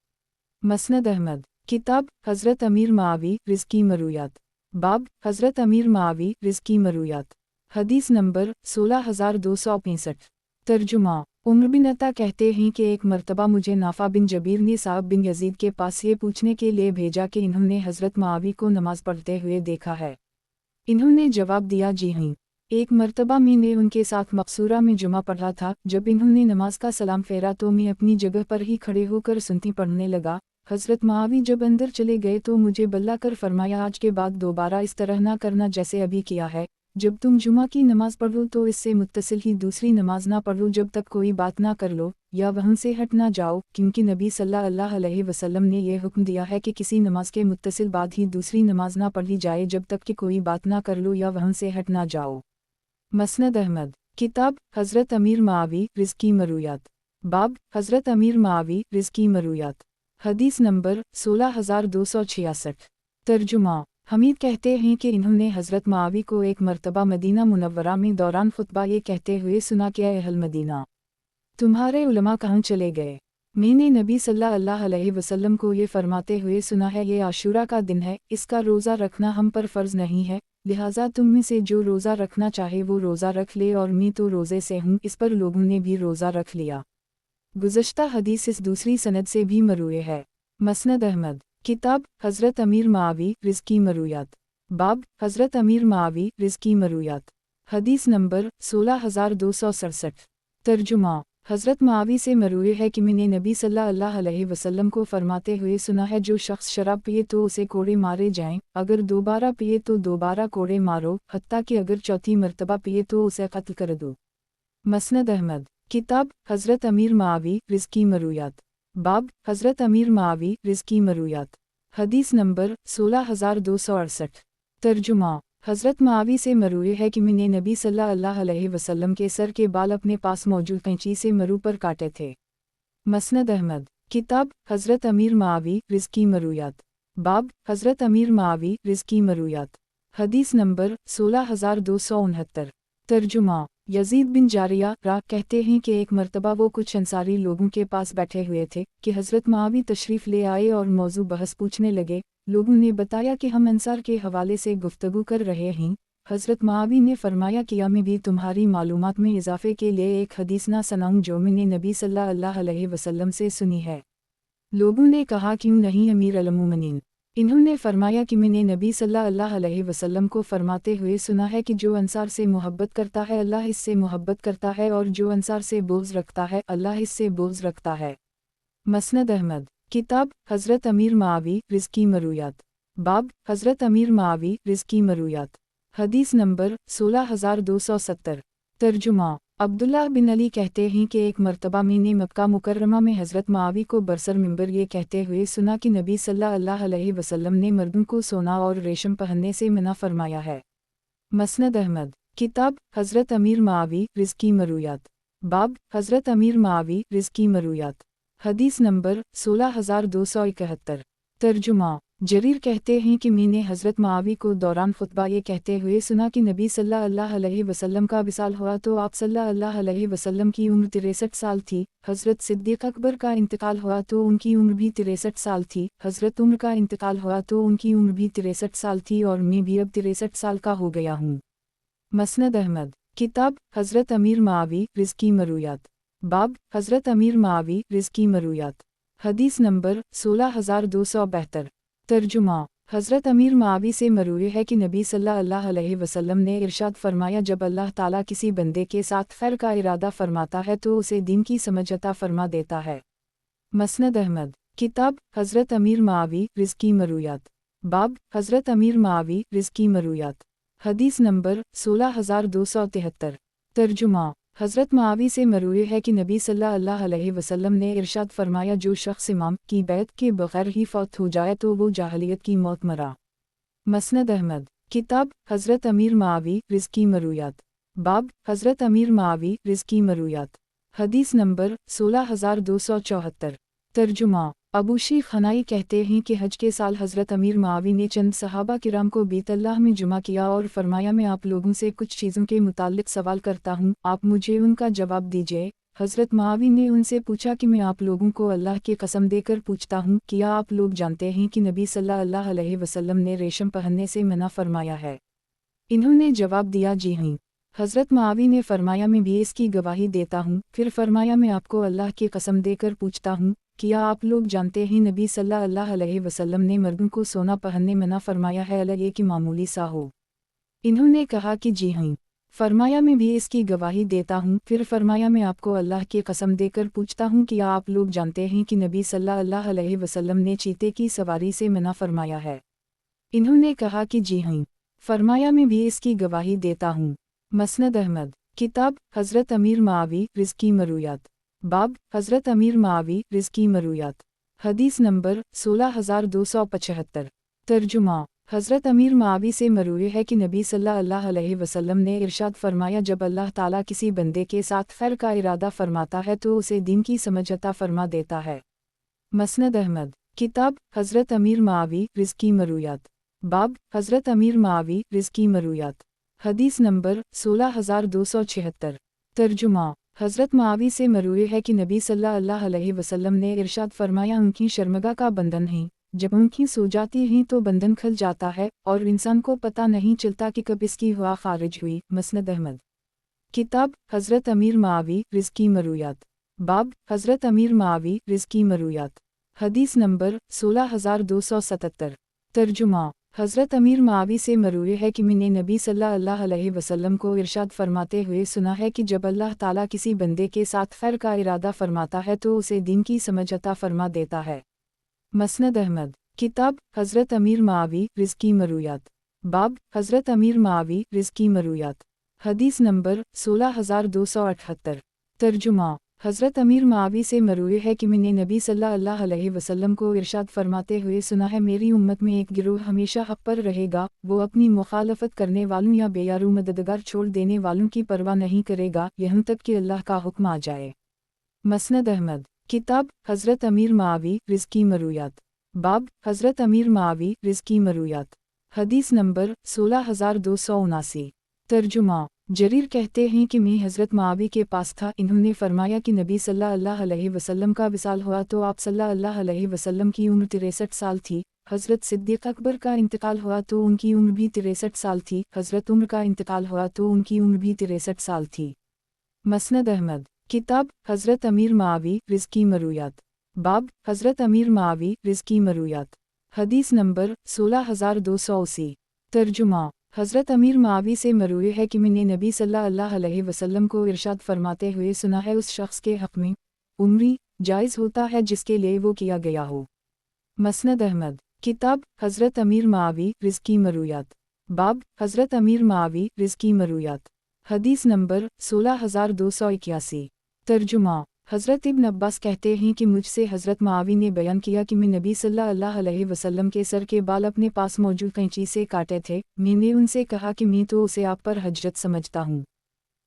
मसनद अहमद। किताब हज़रत अमीर मावी रिज़्की मरूयात। बाब हज़रत अमीर मावी रिज़्की मरूयात। हदीस नंबर 16265। तर्जुमा उमर बिन अता कहते हैं कि एक मर्तबा मुझे नाफा बिन जबीर ने साहब बिन यजीद के पास ये पूछने के लिए भेजा कि इन्होंने हज़रत मावी को नमाज पढ़ते हुए देखा है। इन्होंने जवाब दिया जी हाँ। एक मर्तबा मैंने उनके साथ मकसूरा में जुमा पढ़ा था। जब इन्होंने नमाज का सलाम फेरा तो मैं अपनी जगह पर ही खड़े होकर सुनती पढ़ने लगा। हज़रत मावी जब अंदर चले गए तो मुझे बल्ला कर फरमाया आज के बाद दोबारा इस तरह ना करना जैसे अभी किया है। जब तुम जुमा की नमाज पढ़ो तो इससे मुत्तसिल ही दूसरी नमाज ना पढ़ो जब तक कोई बात ना कर लो या वहाँ से हट ना जाओ, क्योंकि नबी सल्लल्लाहु अलैहि वसल्लम ने यह हुक्म दिया है कि किसी नमाज के मुत्तसिल बाद ही दूसरी नमाज ना पढ़ी जाए जब तक कि कोई बात ना कर लो या वहाँ से हट ना जाओ। मसनद अहमद। किताब हज़रत अमीर मावी रिज़्की मरूयात। बाब हज़रत अमीर मावी रिज़्की मरूयात। हदीस नंबर 16266। तर्जुमा हमीद कहते हैं कि इन्होंने हज़रत मावी को एक मर्तबा मदीना मुनव्वरा में दौरान खुतबा ये कहते हुए सुना कि ऐ अहल मदीना, तुम्हारे उलमा कहाँ चले गए? मैंने नबी सल्लल्लाहु अलैहि वसल्लम को ये फरमाते हुए सुना है ये आशूरा का दिन है, इसका रोज़ा रखना हम पर फ़र्ज़ नहीं है, लिहाजा तुम में से जो रोज़ा रखना चाहे वो रोज़ा रख ले और मैं तो रोज़े से हूँ। इस पर लोगों ने भी रोज़ा रख लिया। गुज़श्ता हदीस इस दूसरी सनद से भी मरूए है। मसनद अहमद। किताब हज़रत अमीर मावी रिज़्की मरूयात। बाब हज़रत अमीर मावी रिज़्की मरूयात। हदीस नंबर 16267। तर्जुमा हज़रत मावी से मरूए है कि मैंने नबी सल्लल्लाहु अलैहि वसल्लम को फरमाते हुए सुना है जो शख्स शराब पिए तो उसे कोड़े मारे जाएं, अगर दोबारा पिए तो दोबारा कोड़े मारो, हत्ता कि अगर चौथी मर्तबा पिए तो उसे कत्ल कर दो। मसनद अहमद। किताब हज़रत अमीर मावी रिज़्की मरूयात। बाब हज़रत अमीर मावी रिज़्की मरूयात। हदीस नंबर 16268। तर्जुमा हज़रत मावी से मरूए है कि मैंने नबी सल्लल्लाहु अलैहि वसल्लम के सर के बाल अपने पास मौजूद कैंची से मरू पर काटे थे। मसनद अहमद। किताब हज़रत अमीर मावी रिज़्की मरूयात। बाब हज़रत अमीर मावी रिज़्की मरूयात। हदीस नंबर 16269। तर्जुमा यजीद बिन जारिया रा कहते हैं कि एक मर्तबा वो कुछ अंसारी लोगों के पास बैठे हुए थे कि हज़रत मावी तशरीफ़ ले आए और मौजू बहस पूछने लगे। लोगों ने बताया कि हम अंसार के हवाले से गुफ्तगू कर रहे हैं। हज़रत मावी ने फरमाया कि मैं भी तुम्हारी मालूमात में इजाफ़े के लिए एक हदीस ना सुनाऊं जो मैंने नबी सल्लल्लाहु अलैहि वसल्लम से सुनी है। लोगों ने कहा क्यों नहीं अमीर अल-मोमिनीन। इन्होंने फरमाया कि मैंने नबी सल्लल्लाहु अलैहि वसल्लम को फरमाते हुए सुना है कि जो अंसार से मोहब्बत करता है अल्लाह इससे मोहब्बत करता है और जो अंसार से बोझ रखता है अल्लाह इससे बोझ रखता है। मसनद अहमद। किताब हज़रत अमीर मावी रिज़्की मरूयात। बाब हज़रत अमीर मावी रिज़्की मरूयात। हदीस नंबर 16270। तर्जुमा अब्दुल्लाह बिन अली कहते हैं कि एक मर्तबा मैंने मक्का मुकर्रमा में हज़रत मावी को बरसर मिंबर ये कहते हुए सुना कि नबी सल्लल्लाहु अलैहि वसल्लम ने मर्दों को सोना और रेशम पहनने से मना फरमाया है। मसनद अहमद। किताब हज़रत अमीर मावी रिज़्की मरूयात। बाब हज़रत अमीर मावी रिज़्की मरूयात। हदीस नंबर 16271। तर्जुमा जरीर कहते हैं कि मैंने हज़रत मावी को दौरान खुतबा ये कहते हुए सुना कि नबी सल्लल्लाहु अलैहि वसल्लम का विसाल हुआ तो आप सल्लल्लाहु अलैहि वसल्लम की उम्र 63 साल थी। हज़रत सिद्दीक़ अकबर का इंतकाल हुआ तो उनकी उम्र भी 63 साल थी। हज़रत उमर का इंतकाल हुआ तो उनकी उम्र भी 63 साल थी और मैं भी अब 63 साल का हो गया हूँ। मसनद अहमद। किताब हज़रत अमीर मावी रिज़्की मरूयात। बाब हज़रत अमीर मावी रिज़्की मरूयात। हदीस नंबर 16272। तर्जुमा हज़रत अमीर मुआवी से मरूई है कि नबी सल्लल्लाहु अलैहि वसल्लम ने इरशाद फरमाया, जब अल्लाह ताला किसी बंदे के साथ खैर का इरादा फरमाता है तो उसे दीन की समझ अता फरमा देता है। मसनद अहमद। किताब हज़रत अमीर मुआवी रिज़्की मरूयात। बाब हज़रत अमीर मुआवी रिज़्की मरूयात। हदीस नंबर 16273। तर्जुमा। हज़रत मुआवी से मरूई है कि नबी सल्लल्लाहु अलैहि वसल्लम ने इरशाद फरमाया, जो शख्स इमाम की बैत के बग़ैर ही फौत हो जाए तो वो जाहलियत की मौत मरा। मसनद अहमद। किताब हज़रत अमीर मुआवी रिज़्की मरूयात। बाब हज़रत अमीर मुआवी रिज़्की मरूयात। हदीस नंबर 16274। तर्जुमा। अबू शीख खनाई कहते हैं कि हज के साल हज़रत अमीर मुआवी ने चंद सहाबा किराम को बैतुल्लाह में जुमा किया और फरमाया, मैं आप लोगों से कुछ चीज़ों के मुताल्लिक़ सवाल करता हूँ, आप मुझे उनका जवाब दीजिए। हज़रत मुआवी ने उनसे पूछा कि मैं आप लोगों को अल्लाह की कसम देकर पूछता हूँ, क्या आप लोग जानते हैं कि नबी सल्लल्लाहु अलैहि वसल्लम ने रेशम पहनने से मना फरमाया है? इन्होंने जवाब दिया, जी हाँ। हज़रत मुआवी ने फरमाया, मैं भी इसकी गवाही देता हूँ। फिर फरमाया, मैं आपको अल्लाह की कसम देकर पूछता हूँ, क्या आप लोग जानते हैं नबी सल्लल्लाहु अलैहि वसल्लम ने मर्दों को सोना पहनने मना फरमाया है, अलग ये कि मामूली सा हो? इन्होंने कहा कि जी हाँ। फरमाया, मैं भी इसकी गवाही देता हूँ। फिर फरमाया, मैं आपको अल्लाह की कसम देकर पूछता हूँ, क्या आप लोग जानते हैं कि नबी सल्लल्लाहु अलैहि वसल्लम ने चीते की सवारी से मना फरमाया है? इन्होंने कहा कि जी हाँ। फरमाया, मैं भी इसकी गवाही देता हूँ। मसनद अहमद। किताब हज़रत अमीर मुआवी रिज़्की मरूयात। बाब हज़रत अमीर मुआवी रिज़्की मरूयात। हदीस नंबर 16275। तर्जुमा। हज़रत अमीर मुआवी से मरूई है कि नबी सल्लल्लाहु अलैहि वसल्लम ने इरशाद फरमाया, जब अल्लाह ताला किसी बंदे के साथ खैर का इरादा फरमाता है तो उसे दीन की समझ अता फरमा देता है। मसनद अहमद। किताब हज़रत अमीर मुआवी रिज़्की मरूयात। बाब हज़रत अमीर मुआवी रिज़्की मरूयात। हदीस नंबर 16276। तर्जुमा। हज़रत मुआवी से मरूई है कि नबी सल्लल्लाहु अलैहि वसल्लम ने इरशाद फरमाया, उनकी शर्मगा का बंधन है, जब उनकी सो जाती हैं तो बंधन खुल जाता है और इंसान को पता नहीं चलता कि कब इसकी हवा खारिज हुई। मसनद अहमद। किताब हज़रत अमीर मुआवी रिज़्की मरूयात। बाब हज़रत अमीर मुआवी रिज़्की मरूयात। हदीस नंबर 16277। तर्जुमा। हज़रत अमीर मुआवी से मरूई है कि मैंने नबी सल्लल्लाहु अलैहि वसल्लम को इरशाद फरमाते हुए सुना है कि जब अल्लाह ताला किसी बंदे के साथ खैर का इरादा फरमाता है तो उसे दीन की समझ अता फरमा देता है। मसनद अहमद। किताब हज़रत अमीर मुआवी रिज़्की मरूयात। बाब हज़रत अमीर मुआवी रिज़्की मरूयात। हदीस नंबर 16278। तर्जुमा। हज़रत अमीर मुआवी से मरूई है कि मैंने नबी सल्लल्लाहु अलैहि वसल्लम को इरशाद फरमाते हुए सुना है, मेरी उम्मत में एक गिरोह हमेशा हक़ पर रहेगा, वो अपनी मुखालफत करने वालों या बेयारू मददगार छोड़ देने वालों की परवाह नहीं करेगा, यहाँ तक कि अल्लाह का हुक्म आ जाए। मसनद अहमद। किताब हज़रत अमीर मुआवी रिज़्की मरूयात। बाब हज़रत अमीर मुआवी रिज़्की मरूयात। हदीस नंबर 16279। तर्जुमा। जरीर कहते हैं कि मैं हज़रत मुआवी के पास था, इन्होंने फरमाया कि नबी सल्लल्लाहु अलैहि वसल्लम का विसाल हुआ तो आप सल्लल्लाहु अलैहि वसल्लम की उम्र 63 साल थी। हज़रत सिद्दीक़ अकबर का इंतकाल हुआ तो उनकी उम्र भी 63 साल थी। हज़रत उमर का इंतकाल हुआ तो उनकी उम्र भी 63 साल थी। मसनद अहमद। किताब हज़रत अमीर मुआवी रिज़्की मरूयात। बाब हज़रत अमीर मुआवी रिज़्की मरूयात। हदीस नंबर 16280। तर्जुमा। हज़रत अमीर मुआवी से मरूई है कि मैंने नबी सल्लल्लाहु अलैहि वसल्लम को इरशाद फरमाते हुए सुना है, उस शख्स के हक़ में उम्री जायज़ होता है जिसके लिए वो किया गया हो। मसनद अहमद। किताब हज़रत अमीर मुआवी रिज़्की मरूयात। बाब हज़रत अमीर मुआवी रिज़्की मरूयात। हदीस नंबर 16281। तर्जुमा। हज़रत इब्न अब्बास कहते हैं कि मुझसे हज़रत मुआवी ने बयान किया कि मैं नबी सल्लल्लाहु अलैहि वसल्लम के सर के बाल अपने पास मौजूद कैंची से काटे थे। मैंने उनसे कहा कि मैं तो उसे आप पर हजरत समझता हूँ।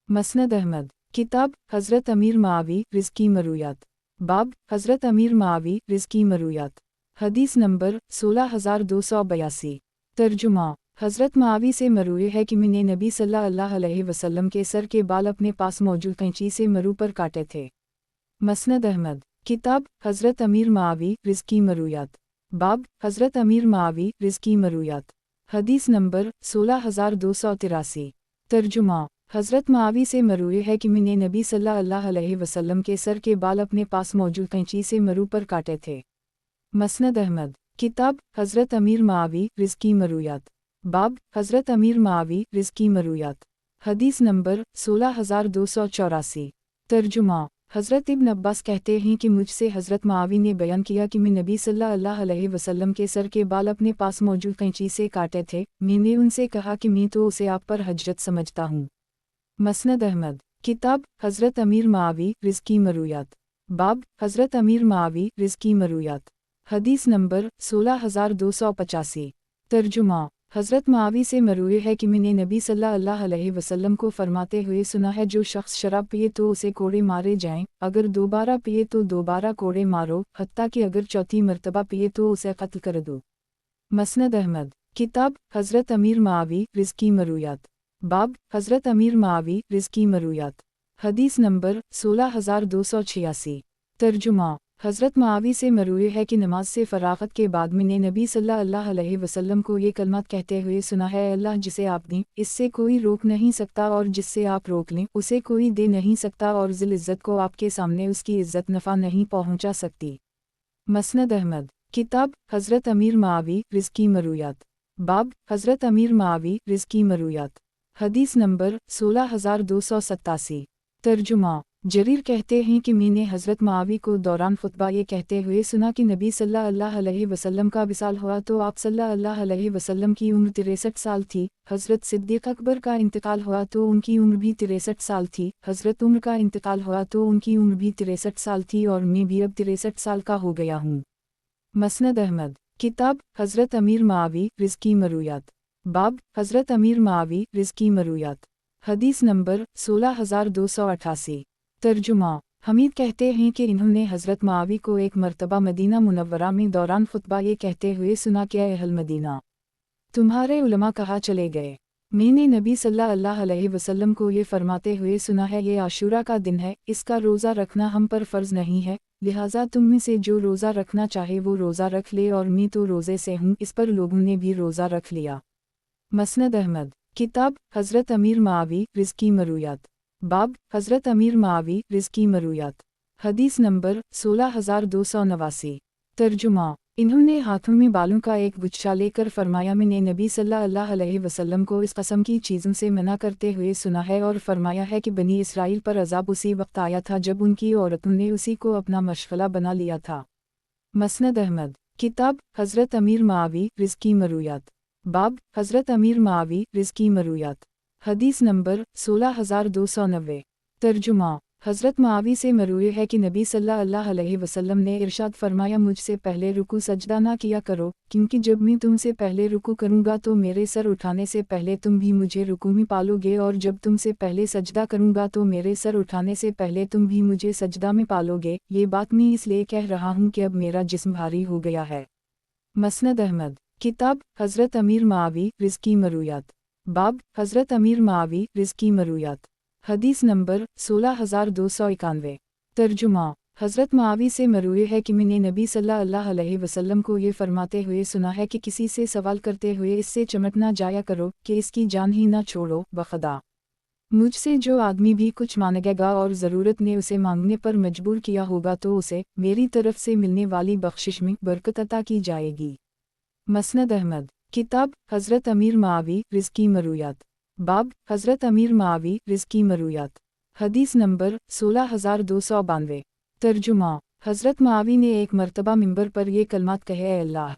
मसनद अहमद। किताब हज़रत अमीर मुआवी रिज़्की मरूयात। बाब हज़रत अमीर मुआवी रिज़्की मरूयात। हदीस नंबर 16282। तर्जुमा। हज़रत मुआवी से मरूई है कि मैंने नबी सल्लल्लाहु अलैहि वसल्लम के सर के बाल अपने पास मौजूद कैंची से मरू पर काटे थे। मसनद अहमद। किताब हज़रत अमीर मुआवी रिज़्की मरूयात। बाब हज़रत अमीर मुआवी रिज़्की मरूयात। हदीस नंबर 16283। तर्जुमा। हज़रत मुआवी से मरूई है कि मैंने नबी सल्लल्लाहु अलैहि वसल्लम के सर के बाल अपने पास मौजूद कैंची से मरू पर काटे थे। मसनद अहमद। किताब हज़रत अमीर मावी रिज़्की मरूयात। बाब हज़रत अमीर मावी रिज़्की मरूयात। हदीस नंबर 16284। तर्जुमा हज़रत इब्न अब्बास कहते हैं कि मुझसे हज़रत मावी ने बयान किया कि मैं नबी सल्लल्लाहु अलैहि वसल्लम के सर के बाल अपने पास मौजूद कैंची से काटे थे। मैंने उनसे कहा कि मैं तो उसे आप पर हजरत समझता हूँ। मसनद अहमद किताब हज़रत अमीर मावी रिज़्की मरूयात। बाब हज़रत अमीर मावी रिज़्की मरूयात। हदीस नंबर 16285। तर्जुमा हज़रत मावी से मरूए है कि मैंने नबी सल्लल्लाहु अलैहि वसल्लम को फरमाते हुए सुना है, जो शख्स शराब पिए तो उसे कोड़े मारे जाएं, अगर दोबारा पिए तो दोबारा कोड़े मारो, हत्ता कि अगर चौथी मर्तबा पिए तो उसे कत्ल कर दो। मसनद अहमद किताब हज़रत अमीर मावी रिज़्की मरूयात। बाब हज़रत अमीर मावी रिज़्की मरूयात। हदीस नंबर 16286। तर्जुमा हज़रत मावी से मरूए है कि नमाज से फ़राग़त के बाद मैंने नबी सल्लल्लाहु अलैहि वसल्लम को ये कलमात कहते हुए सुना है, अल्लाह जिसे आप दें इससे कोई रोक नहीं सकता, और जिससे आप रोक लें उसे कोई दे नहीं सकता, और ज़िल इज़्ज़त को आपके सामने उसकी इज़्ज़त नफ़ा नहीं पहुँचा सकती। मसनद अहमद किताब हज़रत अमीर मावी रिज़्की मरूयात। बाब हज़रत अमीर मावी रिज़्की मरूयात। हदीस नंबर 16287। तर्जुमा जरीर कहते हैं कि मैंने हज़रत मावी को दौरान खुतबा ये कहते हुए सुना कि नबी सल्लल्लाहु अलैहि वसल्लम का विसाल हुआ तो आप सल्लल्लाहु अलैहि वसल्लम की उम्र 63 साल थी। हज़रत सिद्दीक़ अकबर का इंतकाल हुआ तो उनकी उम्र भी 63 साल थी। हज़रत उमर का इंतकाल हुआ तो उनकी उम्र भी 63 साल थी, और मैं भी अब 63 साल का हो गया हूँ। मसनद अहमद किताब हज़रत अमीर मावी रिज़्की मरूयात। बाब हज़रत अमीर मावी रिज़्की मरूयात। हदीस नंबर 16288। तर्जुमा हमीद कहते हैं कि इन्होंने हज़रत मावी को एक मर्तबा मदीना मुनव्वरा में दौरान खुतबा ये कहते हुए सुना कि ऐ अहल मदीना, तुम्हारे उलमा कहाँ चले गए। मैंने नबी सल्लल्लाहु अलैहि वसल्लम को ये फरमाते हुए सुना है, ये आशूरा का दिन है, इसका रोज़ा रखना हम पर फ़र्ज़ नहीं है, लिहाजा तुम में से जो रोज़ा रखना चाहे वो रोज़ा रख ले, और मैं तो रोज़े से हूँ। इस पर लोगों ने भी रोज़ा रख लिया। मसनद अहमद किताब हज़रत अमीर मावी रिज़्की मरूयात। बाब हज़रत अमीर मावी रिज़्की मरूयात। हदीस नंबर 16289। तर्जुमा इन्होंने हाथों में बालों का एक गुच्छा लेकर फरमाया, मैंने नबी सल्लल्लाहु अलैहि वसल्लम को इस कस्म की चीज़ों से मना करते हुए सुना है, और फरमाया है कि बनी इसराइल पर अज़ाब उसी वक्त आया था जब उनकी औरतों ने उसी को अपना मशग़ला बना लिया था। मसनद अहमद किताब हज़रत अमीर मावी रिज़्की मरूयात। बाब हज़रत अमीर मावी रिज़्की मरूयात। हदीस नंबर 16290। तर्जुमा हज़रत मावी से मरूए है कि नबी सल्लल्लाहु अलैहि वसल्लम ने इरशाद फरमाया, मुझसे पहले रुकू सजदा ना किया करो, क्योंकि जब मैं तुमसे पहले रुकू करूँगा तो मेरे सर उठाने से पहले तुम भी मुझे रुकू में पालोगे, और जब तुमसे पहले सजदा करूँगा तो मेरे सर उठाने से पहले तुम भी मुझे सजदा में पालोगे। ये बात मैं इसलिए कह रहा हूँ कि अब मेरा जिस्म भारी हो गया है। मसनद अहमद किताब हज़रत अमीर मावी रिज़्की मरूयात। बाब हज़रत अमीर मावी रिज़्की मरूयात। हदीस नंबर 16291। तर्जुमा हज़रत मावी से मरूए है कि मैंने नबी सल्लल्लाहु अलैहि वसल्लम को ये फरमाते हुए सुना है कि किसी से सवाल करते हुए इससे चमट ना जाया करो कि इसकी जान ही ना छोड़ो, बखदा मुझसे जो आदमी भी कुछ मांगेगा और ज़रूरत ने उसे मांगने पर मजबूर किया होगा तो उसे मेरी तरफ से मिलने वाली बख्शिश में बरकत अता की जाएगी। मसनद अहमद किताब हज़रत अमीर मावी रिज़्की मरूयात। बाब हज़रत अमीर मावी रिज़्की मरूयात। हदीस नंबर 16292। तर्जुमा हज़रत मावी ने एक मर्तबा मिंबर पर ये कलमात कहे, ऐ अल्लाह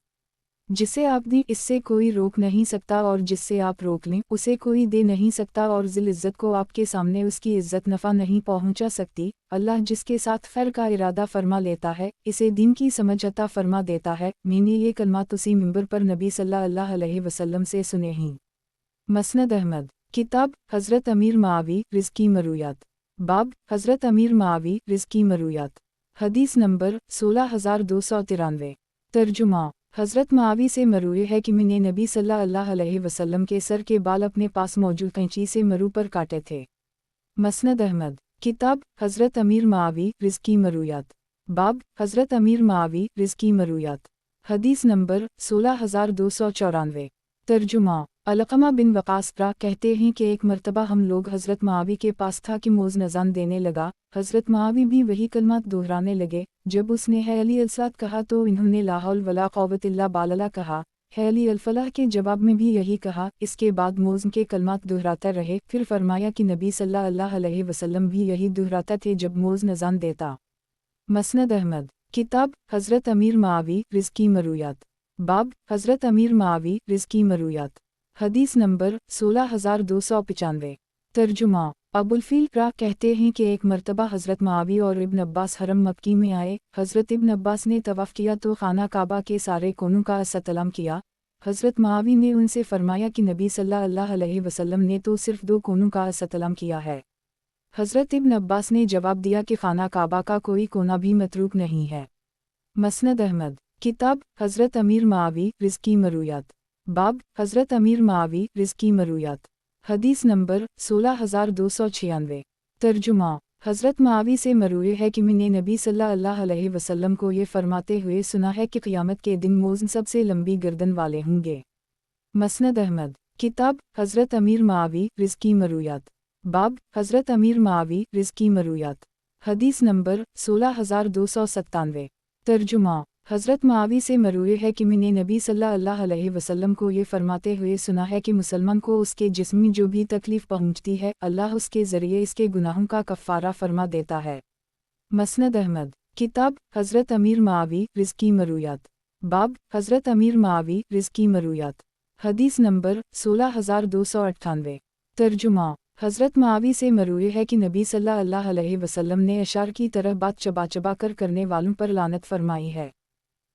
जिसे आप दें इससे कोई रोक नहीं सकता, और जिससे आप रोक लें उसे कोई दे नहीं सकता, और ज़िल इज़्ज़त को आपके सामने उसकी इज़्ज़त नफ़ा नहीं पहुँचा सकती। अल्लाह जिसके साथ खैर का इरादा फरमा लेता है इसे दीन की समझ अता फरमा देता है। मैंने ये कलमात उसी मिंबर पर नबी सल्लल्लाहु अलैहि वसल्लम से सुने हैं। मसनद अहमद किताब हज़रत अमीर मावी रिज़्की मरूयात। बाब हज़रत अमीर मावी रिज़्की मरूयात। हदीस नंबर 16293। तर्जुमा हज़रत मावी से मरूए है कि मैंने नबी सल्लल्लाहु अलैहि वसल्लम के सर के बाल अपने पास मौजूद कैंची से मरू पर काटे थे। मसनद अहमद किताब हज़रत अमीर मावी रिज़्की मरूयात। बाब हज़रत अमीर मावी रिज़्की मरूयात। हदीस नंबर 16294। तर्जुमा علقمہ بن وقاص کہتے ہیں کہ ایک مرتبہ ہم لوگ حضرت معاوی کے پاس تھا کہ موز اذان دینے لگا، حضرت معاوی بھی وہی کلمات دہرانے لگے۔ جب اس نے ہے علی الصلاۃ کہا تو انہوں نے لا حول ولا قوت الا باللہ کہا، ہے علی الفلاح کے جواب میں بھی یہی کہا۔ اس کے بعد موز کے کلمات دہراتا رہے، پھر فرمایا کہ نبی صلی اللہ علیہ وسلم بھی یہی دہراتا تھے جب موز اذان دیتا۔ مسند احمد، کتاب حضرت امیر معاوی رزقی مرویات، باب حضرت امیر معاوی رزقی مرویات، حدیث نمبر 16295۔ ترجمہ ابو الفیل کہتے ہیں کہ ایک مرتبہ حضرت معاوی اور ابن عباس حرم مکی میں آئے۔ حضرت ابن عباس نے طواف کیا تو خانہ کعبہ کے سارے کونوں کا استلام کیا۔ حضرت معاوی نے ان سے فرمایا کہ نبی صلی اللہ علیہ وسلم نے تو صرف 2 کونوں کا استلام کیا ہے۔ حضرت ابن عباس نے جواب دیا کہ خانہ کعبہ کا کوئی کونا بھی متروک نہیں ہے۔ مسند احمد، کتاب حضرت امیر معاوی رزقی مرویات، باب حضرت امیر معاوی رزقی مرویات، حدیث نمبر 16296۔ ترجمہ حضرت معاوی سے مروی ہے کہ میں نے نبی صلی اللہ علیہ وسلم کو یہ فرماتے ہوئے سنا ہے کہ قیامت کے دن موزن سب سے لمبی گردن والے ہوں گے۔ مسند احمد، کتاب حضرت امیر معاوی رزقی مرویات، باب حضرت امیر معاوی رزقی مرویات، حدیث نمبر 16297۔ ترجمہ حضرت معاوی سے مروی ہے کہ میں نے نبی صلی اللہ علیہ وسلم کو یہ فرماتے ہوئے سنا ہے کہ مسلمان کو اس کے جسم میں جو بھی تکلیف پہنچتی ہے اللہ اس کے ذریعے اس کے گناہوں کا کفارہ فرما دیتا ہے۔ مسند احمد، کتاب حضرت امیر معاوی رزقی مرویات، باب حضرت امیر معاوی رزقی مرویات، حدیث نمبر 16298۔ ترجمہ حضرت معاوی سے مروی ہے کہ نبی صلی اللہ علیہ وسلم نے اشعار کی طرح بات چبا چبا کر کرنے والوں پر لعنت فرمائی ہے۔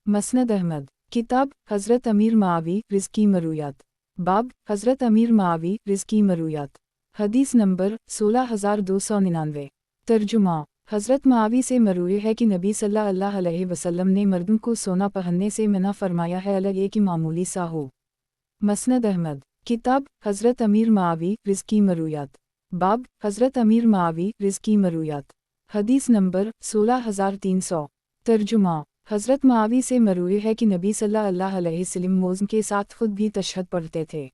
مسند احمد، کتاب حضرت امیر معاوی رزقی مرویات، باب حضرت امیر معاوی رزقی مرویات، حدیث نمبر 16299۔ ترجمہ حضرت معاوی سے مروی ہے کہ نبی صلی اللہ علیہ وسلم نے مردوں کو سونا پہننے سے منع فرمایا ہے الگ یہ کہ معمولی سا ہو۔ مسند احمد، کتاب حضرت امیر معاوی رزقی مرویات، باب حضرت امیر معاوی رزقی مرویات، حدیث نمبر 16300۔ ترجمہ حضرت معاوی سے مروی ہے کہ نبی صلی اللہ علیہ وسلم موزن کے ساتھ خود بھی تشہد پڑھتے تھے۔